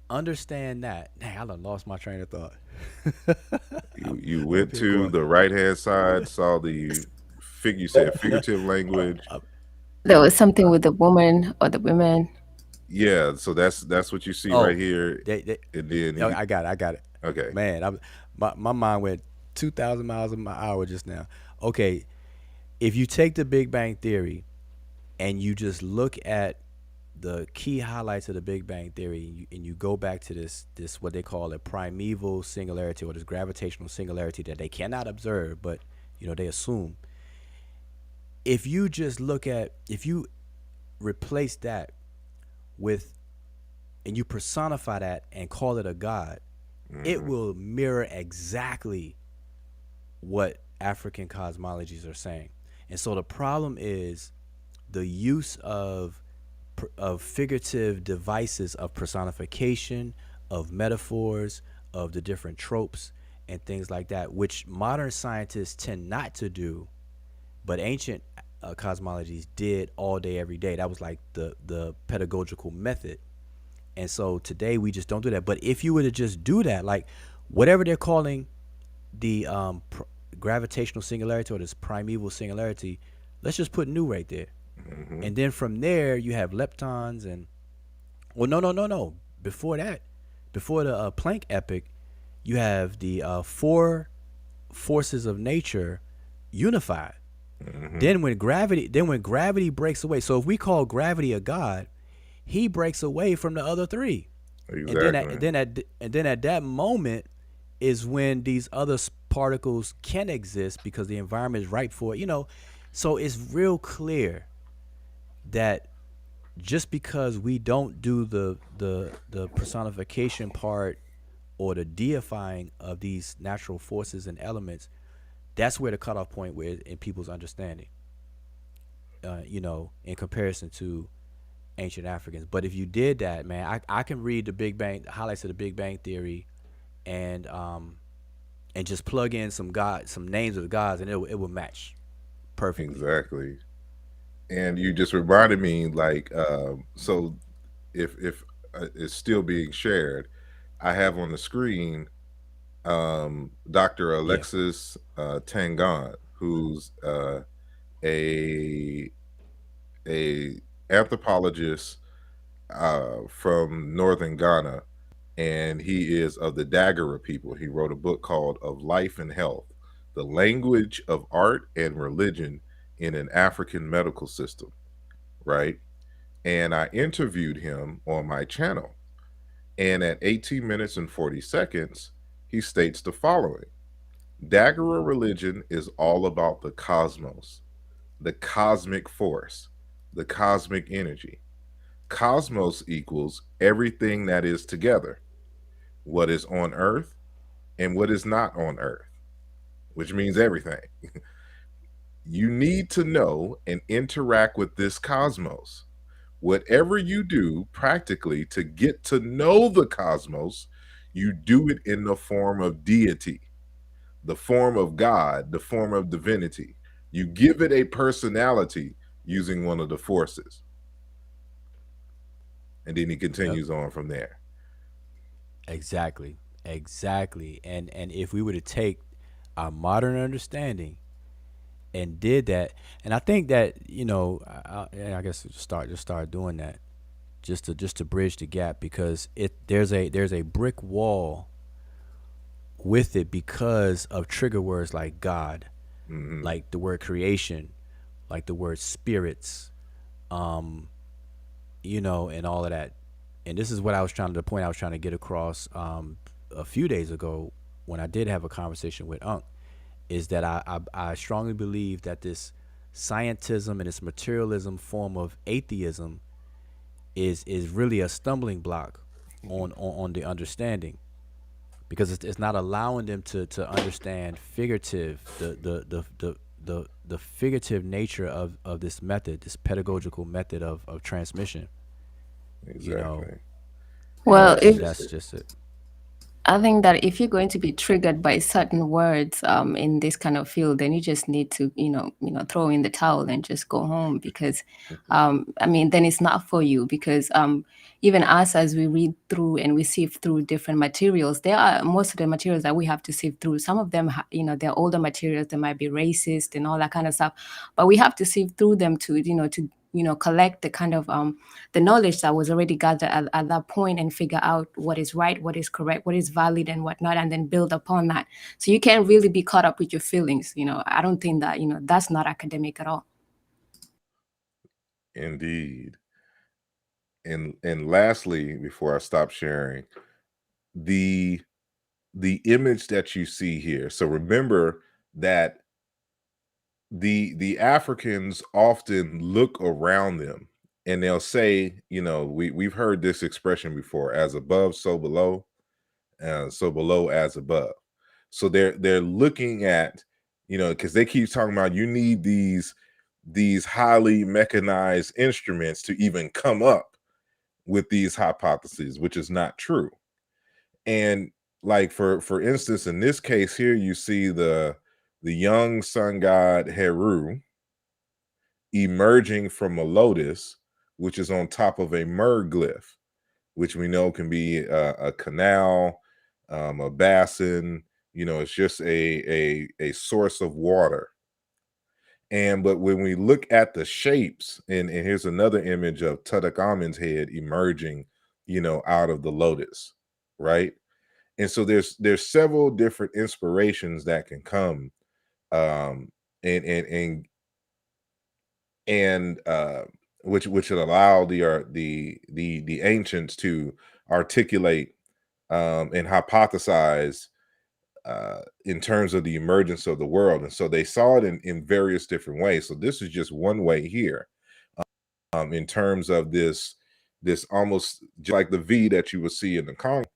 understand that, dang, I done lost my train of thought. You I'm up went here to going. the right hand side, saw the you said figurative language. There was something with the woman or the women. Yeah, so that's what you see right Oh, here. they And then oh, I got it. okay. Man, my mind went 2,000 miles an hour just now. Okay, if you take the Big Bang Theory and you just look at the key highlights of the Big Bang Theory, and you go back to this what they call a primeval singularity, or this gravitational singularity that they cannot observe, but they assume. If you replace that with, and you personify that and call it a god, it Mhm. will mirror exactly what African cosmologies are saying. And so the problem is the use of figurative devices of personification, of metaphors, of the different tropes and things like that, which modern scientists tend not to do, but ancient cosmologies did all day, every day. That was like the pedagogical method. And so today we just don't do that. But if you were to just do that, like whatever they're calling the gravitational singularity or this primeval singularity, let's just put new right there. Mhm. And then from there you have leptons and, well, no. Before that, before the Planck epoch, you have the four forces of nature unified. Mhm. Then when gravity breaks away, so if we call gravity a god, he breaks away from the other three. Exactly. And then at that moment is when these other particles can exist because the environment is ripe for it. So it's real clear that just because we don't do the personification part or the deifying of these natural forces and elements, that's where the cutoff point where in people's understanding, in comparison to ancient Africans. But if you did that, man, I can read the Big Bang highlights of the Big Bang Theory, and just plug in some names of the gods, and it will match perfectly. Exactly. And you just reminded me, like, so if it's still being shared, I have on the screen Dr. Yeah. Alexis Tangon, who's a a anthropologist from northern Ghana, and he is of the Dagara people. He wrote a book called Of Life and Health: The Language of Art and Religion in an African Medical System, right? And I interviewed him on my channel. And at 18 minutes and 40 seconds, he states the following: Dagara religion is all about the cosmos, the cosmic force, the cosmic energy. Cosmos equals everything that is together, what is on earth and what is not on earth, which means everything. You need to know and interact with this cosmos. Whatever you do practically to get to know the cosmos, you do it in the form of deity, the form of God, the form of divinity. You give it a personality using one of the forces. And then he Yep. continues on from there. Exactly. Exactly. And if we were to take our modern understanding and did that, and I think that I guess just start doing that, just to bridge the gap, because there's a brick wall with it because of trigger words like God, Hmm. like the word creation, like the word spirits, um, and all of that. And this is what the point I was trying to get across a few days ago when I did have a conversation with Unc, is that I strongly believe that this scientism and this materialism form of atheism is really a stumbling block on the understanding, because it's not allowing them to understand figurative the figurative nature of this method, this pedagogical method of transmission, you know Exactly. And Well, and if that's just it. I think that if you're going to be triggered by certain words in this kind of field, then you just need to, throw in the towel and just go home, because, I mean, then it's not for you. Because even us, as we read through and we sift through different materials, there are most of the materials that we have to sift through. Some of them, they're older materials. They might be racist and all that kind of stuff, but we have to sift through them to collect the kind of the knowledge that was already gathered at that point, and figure out what is right, what is correct, what is valid and whatnot, and then build upon that. So you can't really be caught up with your feelings. I don't think that, that's not academic at all. indeed. And lastly, before I stop sharing, the the image that you see here. So remember that the Africans often look around them and they'll say, we've heard this expression before: as above, so below as above. So they're looking at, because they keep talking about you need these highly mechanized instruments to even come up with these hypotheses, which is not true. And like for instance, in this case here, you see the young sun god Heru emerging from a lotus, which is on top of a mer glyph, which we know can be a canal, a basin. It's just a source of water. And but when we look at the shapes, and here's another image of Tutankhamun's head emerging, out of the lotus, right? And so there's several different inspirations that can come, um, and which would allow the ancients to articulate and hypothesize in terms of the emergence of the world. And so they saw it in various different ways. So this is just one way here, in terms of this almost just like the V that you would see in the Congo,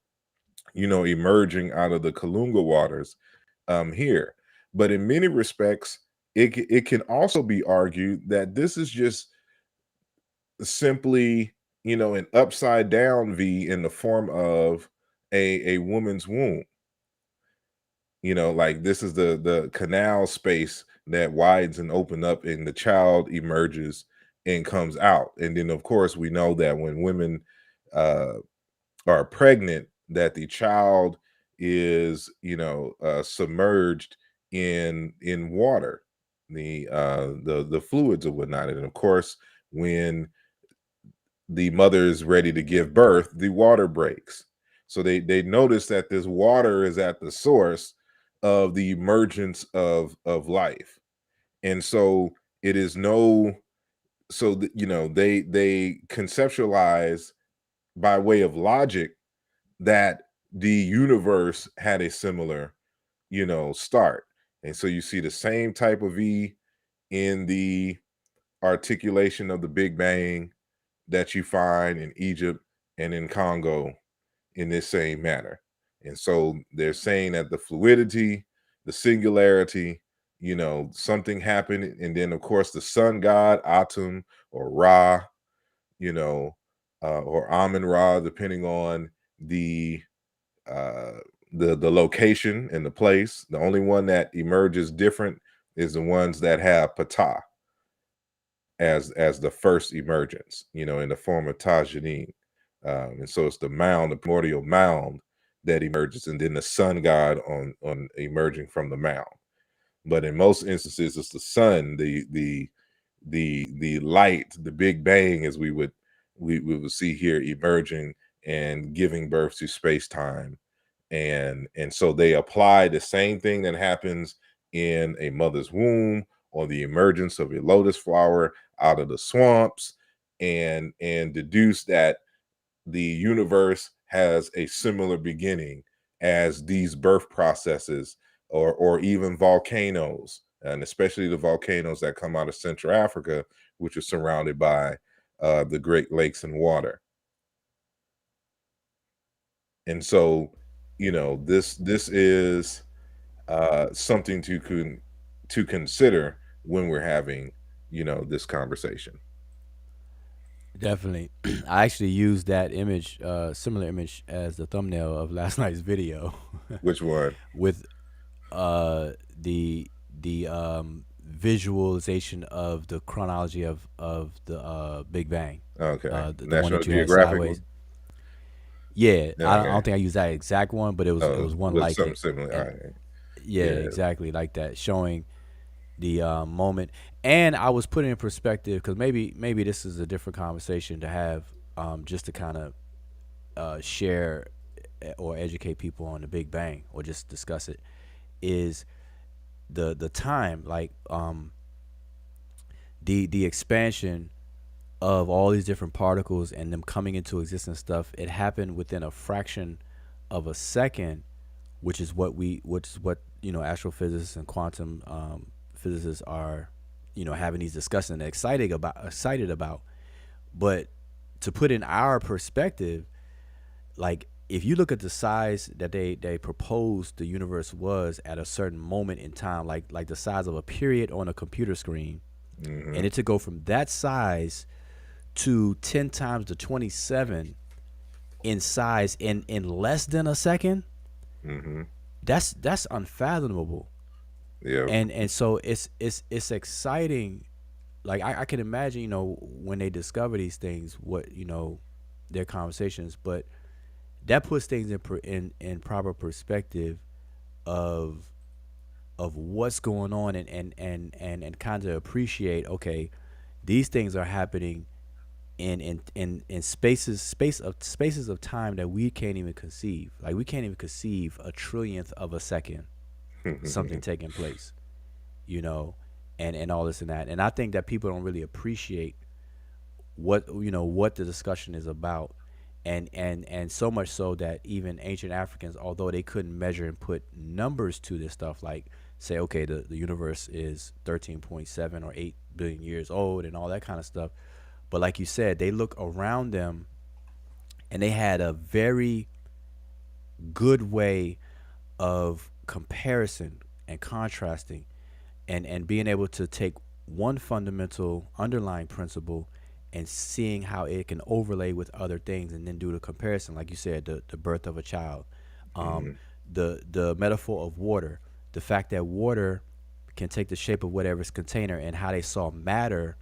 emerging out of the Kalunga waters here. But in many respects, it can also be argued that this is just simply, an upside down V in the form of a woman's womb. Like this is the canal space that widens and open up, and the child emerges and comes out. And then, of course, we know that when women uh, are pregnant, that the child is, submerged in water, the fluids or whatnot. And of course, when the mother is ready to give birth, the water breaks. So they notice that this water is at the source of the emergence of life. And so it is no so they conceptualize by way of logic that the universe had a similar, start. And so you see the same type of V in the articulation of the Big Bang that you find in Egypt and in Congo in this same manner. And so they're saying that the fluidity, the singularity, something happened. And then, of course, the sun god, Atum or Ra, or Amun Ra, depending on the uh, the location and the place. The only one that emerges different is the ones that have Ptah as the first emergence, in the form of Tajanin. And so it's the mound, the primordial mound that emerges, and then the sun god on emerging from the mound. But in most instances, it's the sun, the light, the Big Bang, as we would see here, emerging and giving birth to space time. And so they apply the same thing that happens in a mother's womb, or the emergence of a lotus flower out of the swamps, and deduce that the universe has a similar beginning as these birth processes, or even volcanoes, and especially the volcanoes that come out of Central Africa, which are surrounded by the Great Lakes and water. And so, this is something to consider when we're having, this conversation. Definitely. I actually used that image, similar image, as the thumbnail of last night's video Which one? with the visualization of the chronology of the Big Bang. Okay, The one National that you had Geographic one. sideways. Yeah, Yeah, I don't okay. think I used that exact one, but it was one Looks like something it. similar. All And right. yeah, Yeah. exactly like that, showing the moment. And I was putting in perspective, because maybe this is a different conversation to have, just to kind of share or educate people on the Big Bang, or just discuss it, is the time, like, the expansion of all these different particles and them coming into existence. Stuff, it happened within a fraction of a second, which is what astrophysicists and quantum physicists are, having these discussions and excited about. But to put in our perspective, like, if you look at the size that they proposed the universe was at a certain moment in time, like the size of a period on a computer screen, Hmm. and it to go from that size to 10 times the 27 in size in less than a second, Hmm. that's unfathomable. Yeah. And so it's exciting. Like, I can imagine, when they discover these things, what, their conversations. But that puts things in proper perspective of what's going on, and kind of appreciate, okay, these things are happening in spaces of time that we can't even conceive. Like, we can't even conceive a trillionth of a second something taking place, you know, and all this and that. And I think that people don't really appreciate what the discussion is about. And so much so that even ancient Africans, although they couldn't measure and put numbers to this stuff, like say, okay, the universe is 13.7 or 8 billion years old and all that kind of stuff. But like you said, they look around them and they had a very good way of comparison and contrasting, and being able to take one fundamental underlying principle and seeing how it can overlay with other things and then do the comparison, like you said, the birth of a child, um, Hmm. the metaphor of water, the fact that water can take the shape of whatever's container, and how they saw matter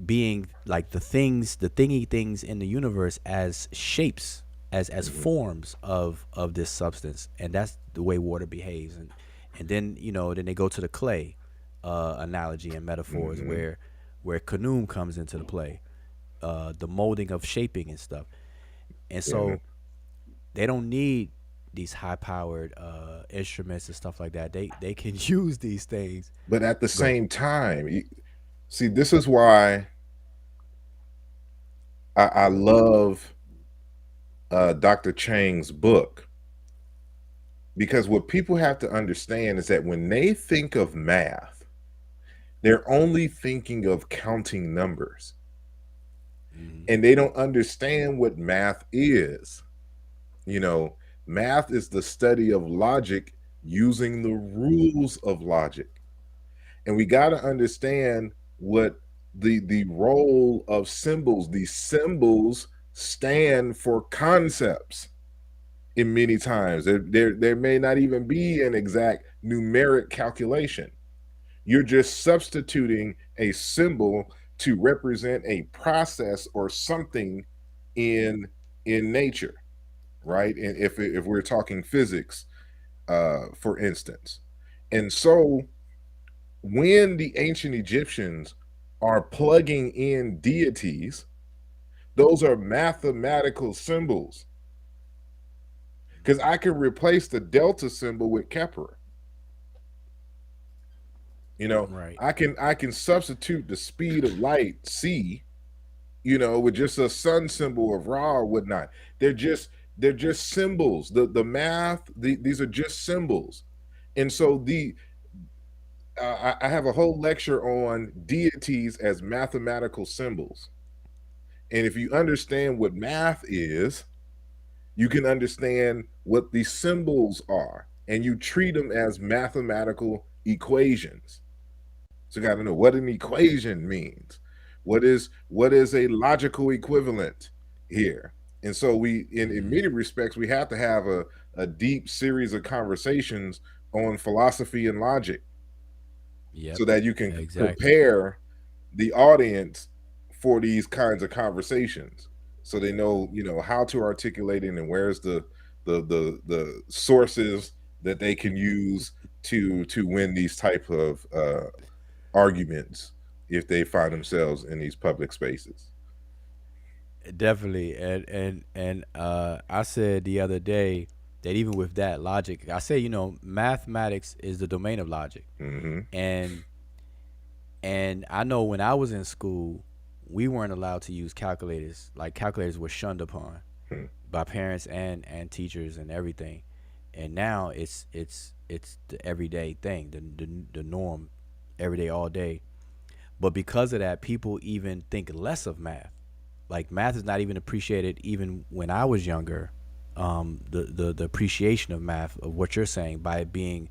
being like the thingy things in the universe as shapes, as Hmm. forms of this substance, and that's the way water behaves. And then then they go to the clay analogy and metaphors, Hmm. where Khnum comes into the play, the molding of shaping and stuff. And Yeah. so they don't need these high powered instruments and stuff like that. They can use these things. But at the Go ahead. same time, see, this is why I love Dr. Chang's book, because what people have to understand is that when they think of math, they're only thinking of counting numbers, Hmm. and they don't understand what math is. You know, math is the study of logic using the rules of logic. And we got to understand what the role of symbols. These symbols stand for concepts. In many times there may not even be an exact numeric calculation. You're just substituting a symbol to represent a process or something in nature, right? And if we're talking physics, for instance. And so when the ancient Egyptians are plugging in deities, those are mathematical symbols. Because I can replace the delta symbol with Kepler. You know, Right. I can substitute the speed of light c, with just a sun symbol of Ra or whatnot. They're just symbols. The math, these are just symbols. And so I have a whole lecture on deities as mathematical symbols. And if you understand what math is, you can understand what the symbols are, and you treat them as mathematical equations. So you got to know what an equation means. What is a logical equivalent here? And so in Hmm. many respects, we have to have a deep series of conversations on philosophy and logic, Yep. so that you can Exactly. prepare the audience for these kinds of conversations, so they know how to articulate it, and where's the sources that they can use to win these type of arguments if they find themselves in these public spaces. Definitely. And I said the other day that even with that logic, I say, mathematics is the domain of logic. Hmm. And and I know when I was in school, we weren't allowed to use calculators. Like calculators were shunned upon by parents and teachers and everything. And now it's the everyday thing, the norm, every day, all day. But because of that, people even think less of math. Like math is not even appreciated even when I was younger. The appreciation of math, of what you're saying, by it being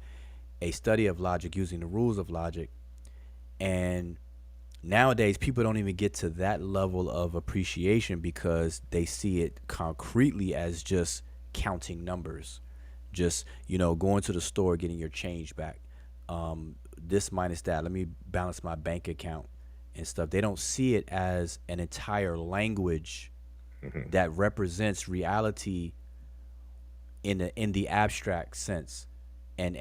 a study of logic using the rules of logic. And nowadays people don't even get to that level of appreciation because they see it concretely as just counting numbers, just going to the store, getting your change back, this minus that, let me balance my bank account and stuff. They don't see it as an entire language Hmm. that represents reality in the abstract sense. And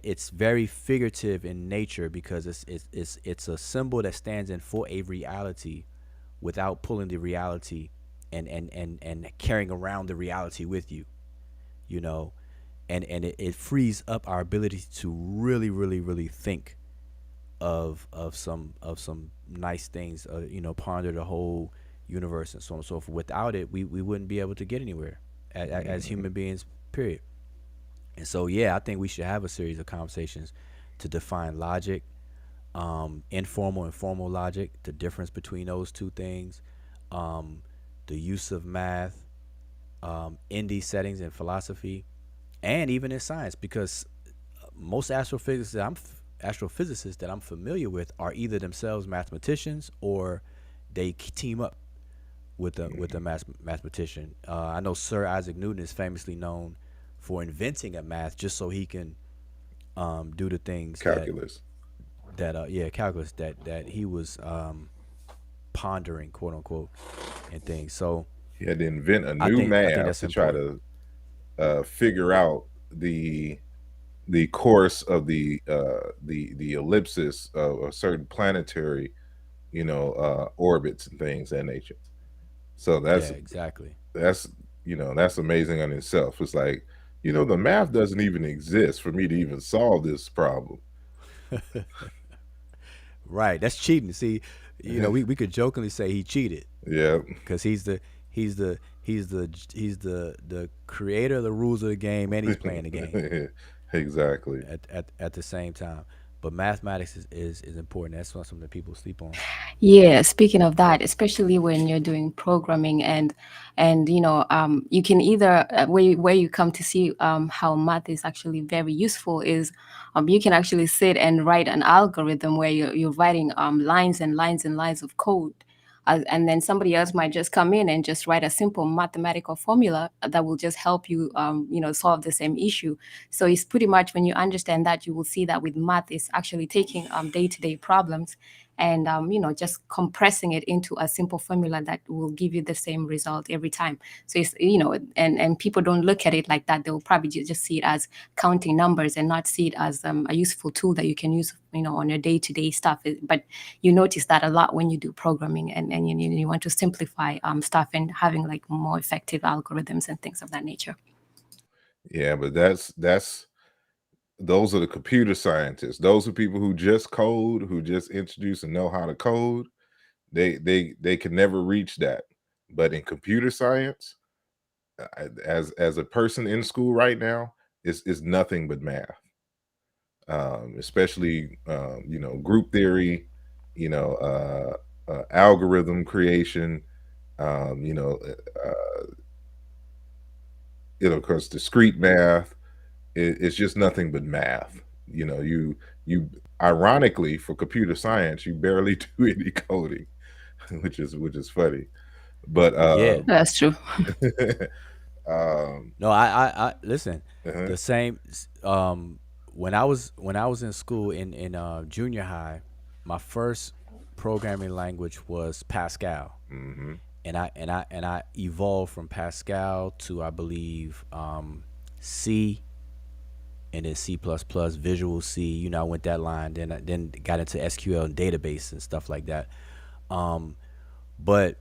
it's very figurative in nature because it's a symbol that stands in for a reality without pulling the reality and carrying around the reality with you, you know and it frees up our ability to really really really think of some nice things, ponder the whole universe and so on and so forth. Without it, we wouldn't be able to get anywhere as Mhm. human beings. Period. And so, yeah, I think we should have a series of conversations to define logic, informal and formal logic, the difference between those two things, um, the use of math in these settings in philosophy, and even in science, because most astrophysicists that I'm familiar with are either themselves mathematicians or they team up with a Mhm. mathematician. I know Sir Isaac Newton is famously known for inventing a math just so he can do the things Calculus. that calculus that he was pondering, quote unquote, and things. So He had to invent a I new think I think math that's to try important. to figure out the course of the ellipsis of a certain planetary, orbits and things of that nature. So Yeah, exactly. that's that's amazing on itself. It's like, the math doesn't even exist for me to even solve this problem. Right. That's cheating. See, we could jokingly say he cheated Yeah. because he's the creator of the rules of the game and he's playing the game Exactly. at the same time. But mathematics is important. That's not something that people sleep on. Yeah, speaking of that, especially when you're doing programming and you can either where you come to see how math is actually very useful is you can actually sit and write an algorithm where you're writing lines and lines and lines of code. And then somebody else might just come in and just write a simple mathematical formula that will just help you, solve the same issue. So it's pretty much when you understand that, you will see that with math, it's actually taking day-to-day problems and just compressing it into a simple formula that will give you the same result every time. So it's and people don't look at it like that. They'll probably just see it as counting numbers and not see it as a useful tool that you can use on your day-to-day stuff. But you notice that a lot when you do programming and you want to simplify stuff and having like more effective algorithms and things of that nature. Yeah, but that's those are the computer scientists. Those are people who just code, who just introduce and know how to code. They can never reach that. But in computer science, as a person in school right now, is nothing but math. Especially group theory, algorithm creation, um, you know, of course discrete math. It's just nothing but math. You ironically for computer science, you barely do any coding, which is funny. But Yeah. That's true. um, No, I listen. uh-huh. The same. When I was in school in junior high, my first programming language was Pascal, Hmm. and I evolved from Pascal to I believe C, and then C plus plus, Visual C. I went that line. Then got into SQL and database and stuff like that. Um, but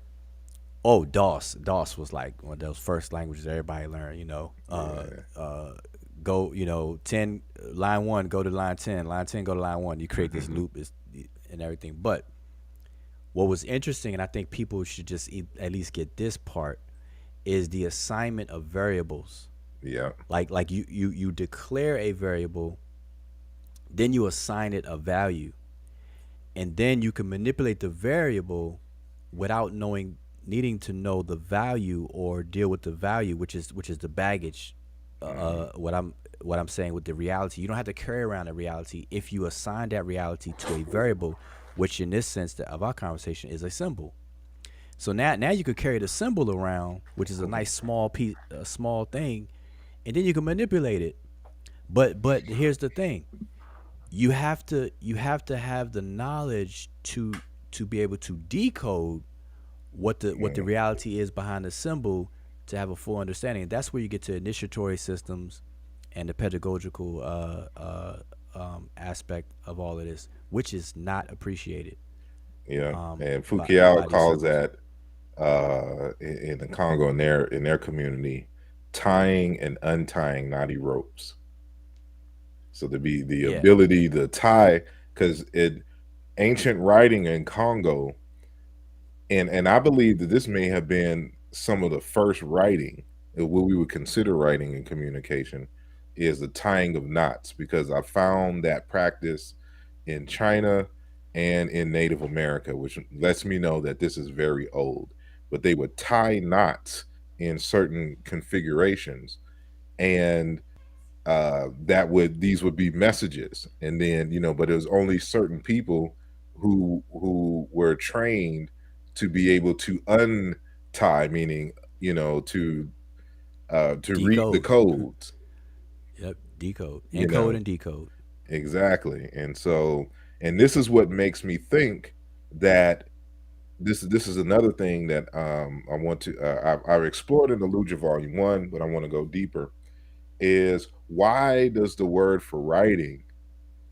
oh, DOS was like one of those first languages everybody learned. Yeah. Go 10 line 1 go to line 10, line 10 go to line 1. You create this loop and everything. But what was interesting, and I think people should just at least get this part, is the assignment of variables. Yeah. Like you declare a variable, then you assign it a value, and then you can manipulate the variable without needing to know the value or deal with the value, which is the baggage. Hmm. What I'm saying with the reality, you don't have to carry around a reality if you assign that reality to a variable, which in this sense of our conversation is a symbol. So now you could carry the symbol around, which is a nice small piece, a small thing, and then you can manipulate it. But here's the thing: you have to have the knowledge to be able to decode what the reality is behind the symbol to have a full understanding. And that's where you get to initiatory systems and the pedagogical aspect of all of this, which is not appreciated Yeah. And by Fukuyama these calls circles. that in the Congo in their community, tying and untying knotty ropes. So to be the Yeah. ability to tie, because it ancient writing in Congo, And I believe that this may have been some of the first writing, what we would consider writing in communication, is the tying of knots, because I found that practice in China and in Native America, which lets me know that this is very old. But they would tie knots in certain configurations, and that would these would be messages, and then but it was only certain people who were trained to be able to untie, meaning to read the Decode. codes. Yep, decode, you encode know and decode. exactly. And this is what makes me think that this is another thing that I want to I've explored in the Luja Volume 1, but I want to go deeper. Is why does the word for writing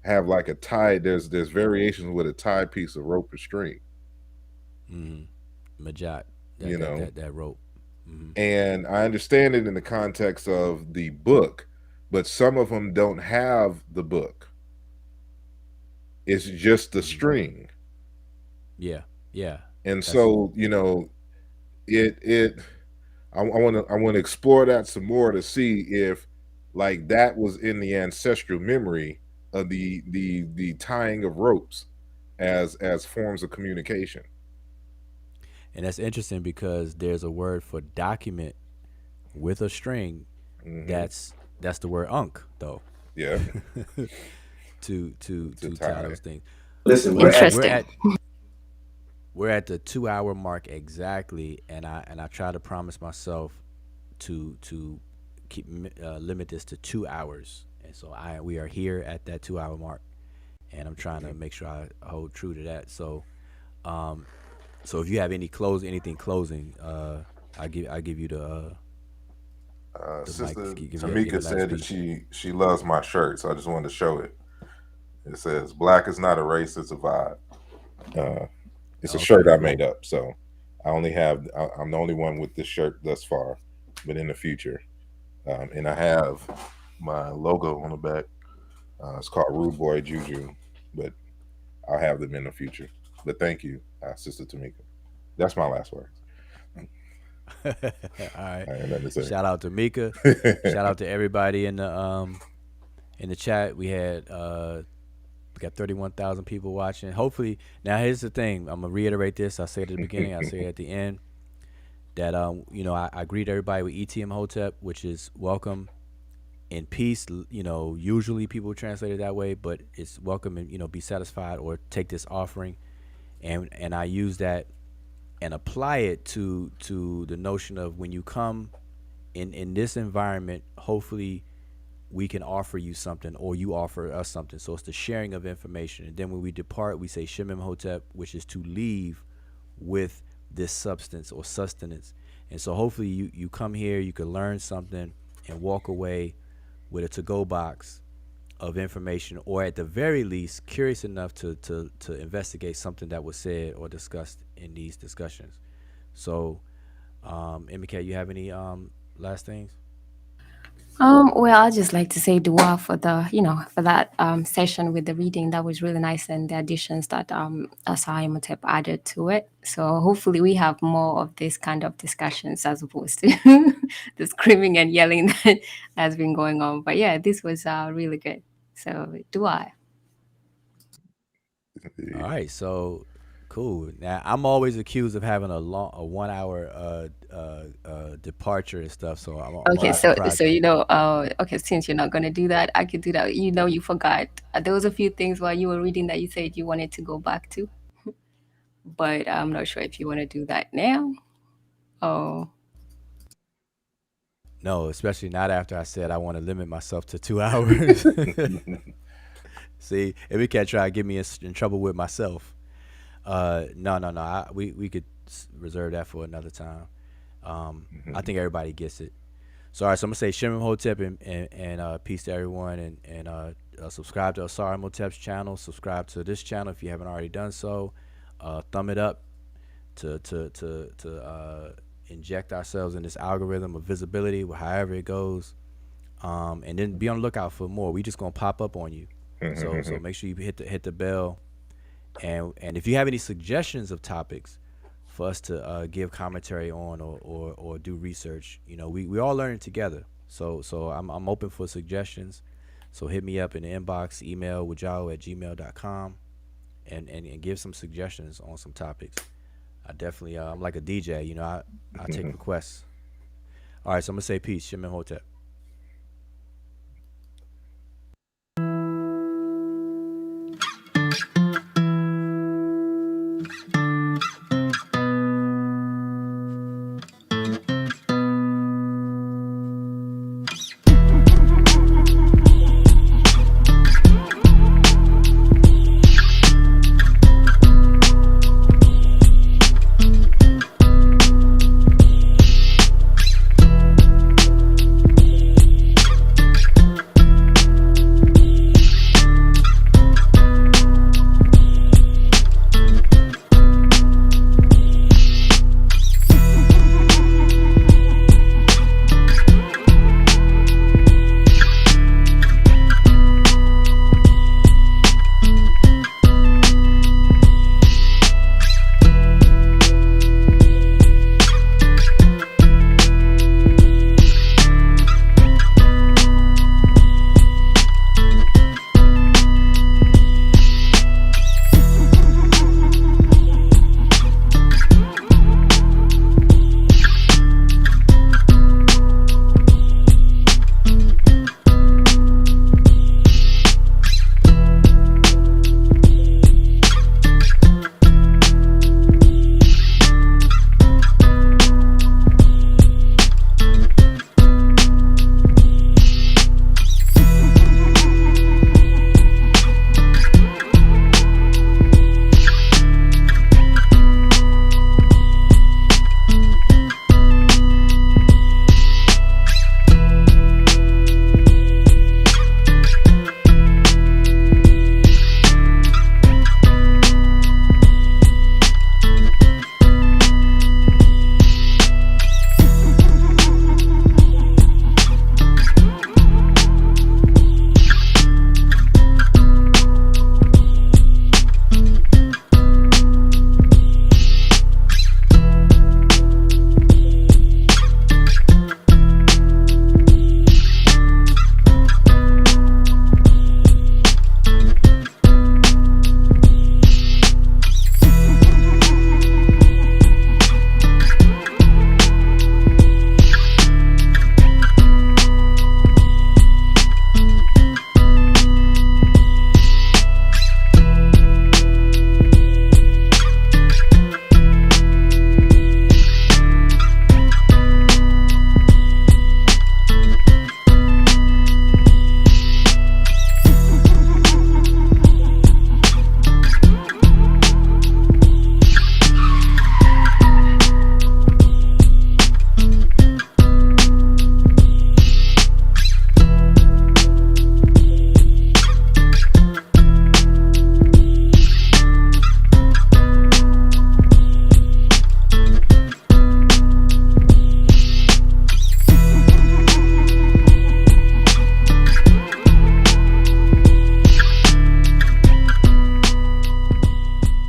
have like a tie? There's variations with a tie piece of rope or string, Majat, you know, that rope. and I understand it in the context of the book, but some of them don't have the book. It's just the string, Yeah, yeah. and That's so it. I want to explore that some more to see if like that was in the ancestral memory of the tying of ropes as forms of communication. and that's interesting because there's a word for document with a string. Hmm. That's the word unk though. Yeah, to To tie tie. those things. Listen, we're So at Interesting. we're at the 2 hour mark exactly, and I try to promise myself to keep limit this to 2 hours, and so I we are here at that 2 hour mark, and I'm trying to make sure I hold true to that. Um, so if you have anything closing, I give you the mic. Sister Give Tamika your last said that piece. she loves my shirt, so I just wanted to show it. It says "Black is not a race; it's a vibe." Uh, it's a shirt Okay, I made cool. up, so I'm the only one with this shirt thus far, but in the future, and I have my logo on the back. It's called Rude Boy Juju, but I'll have them in the future. But thank you, Sister Tamika. That's my last word. All right. I ain't nothing to Shout out to Mika. say. Shout out to everybody in the chat. We got 31,000 people watching. Hopefully, now here's the thing. I'm gonna reiterate this. I say it at the beginning. I say it at the end. That I greet everybody with ETM Hotep, which is welcome in peace. Usually people translate it that way, but it's welcome and be satisfied or take this offering, and I use that and apply it to the notion of when you come in this environment. Hopefully we can offer you something or you offer us something. So it's the sharing of information. And then when we depart, we say Shemim Hotep, which is to leave with this substance or sustenance. And so hopefully you come here, you can learn something and walk away with a to-go box of information, or at the very least curious enough to investigate something that was said or discussed in these discussions. So MK, you have any last things? Well, I just like to say dua for the, for that session with the reading. That was really nice, and the additions that Asai Motep added to it. So hopefully we have more of this kind of discussions as opposed to the screaming and yelling that has been going on. But yeah, this was really good. So dua. All right, so cool. Now I'm always accused of having a 1 hour departure and stuff, so I'm Okay, always so surprised. okay, since you're not gonna do that, I could do that. You forgot. There was a few things while you were reading that you said you wanted to go back to, but I'm not sure if you want to do that now. Oh, No, especially not after I said I want to limit myself to 2 hours. See, if we can't try to get me in trouble with myself. No, no, no. We could reserve that for another time. I think everybody gets it. So, all right, so I'm gonna say Shimon Hotep and peace to everyone, and subscribe to Asari Motep's channel. Subscribe to this channel if you haven't already done so. Thumb it up to inject ourselves in this algorithm of visibility, however it goes. And then be on the lookout for more. We just gonna pop up on you. So make sure you hit the bell, and if you have any suggestions of topics for us to give commentary on or do research. You know, we all learning together. So I'm open for suggestions. So hit me up in the inbox, email wajao@gmail.com, and give some suggestions on some topics. I definitely I'm like a DJ. You know, I take requests. All right, so I'm gonna say peace. Shimon Hotep.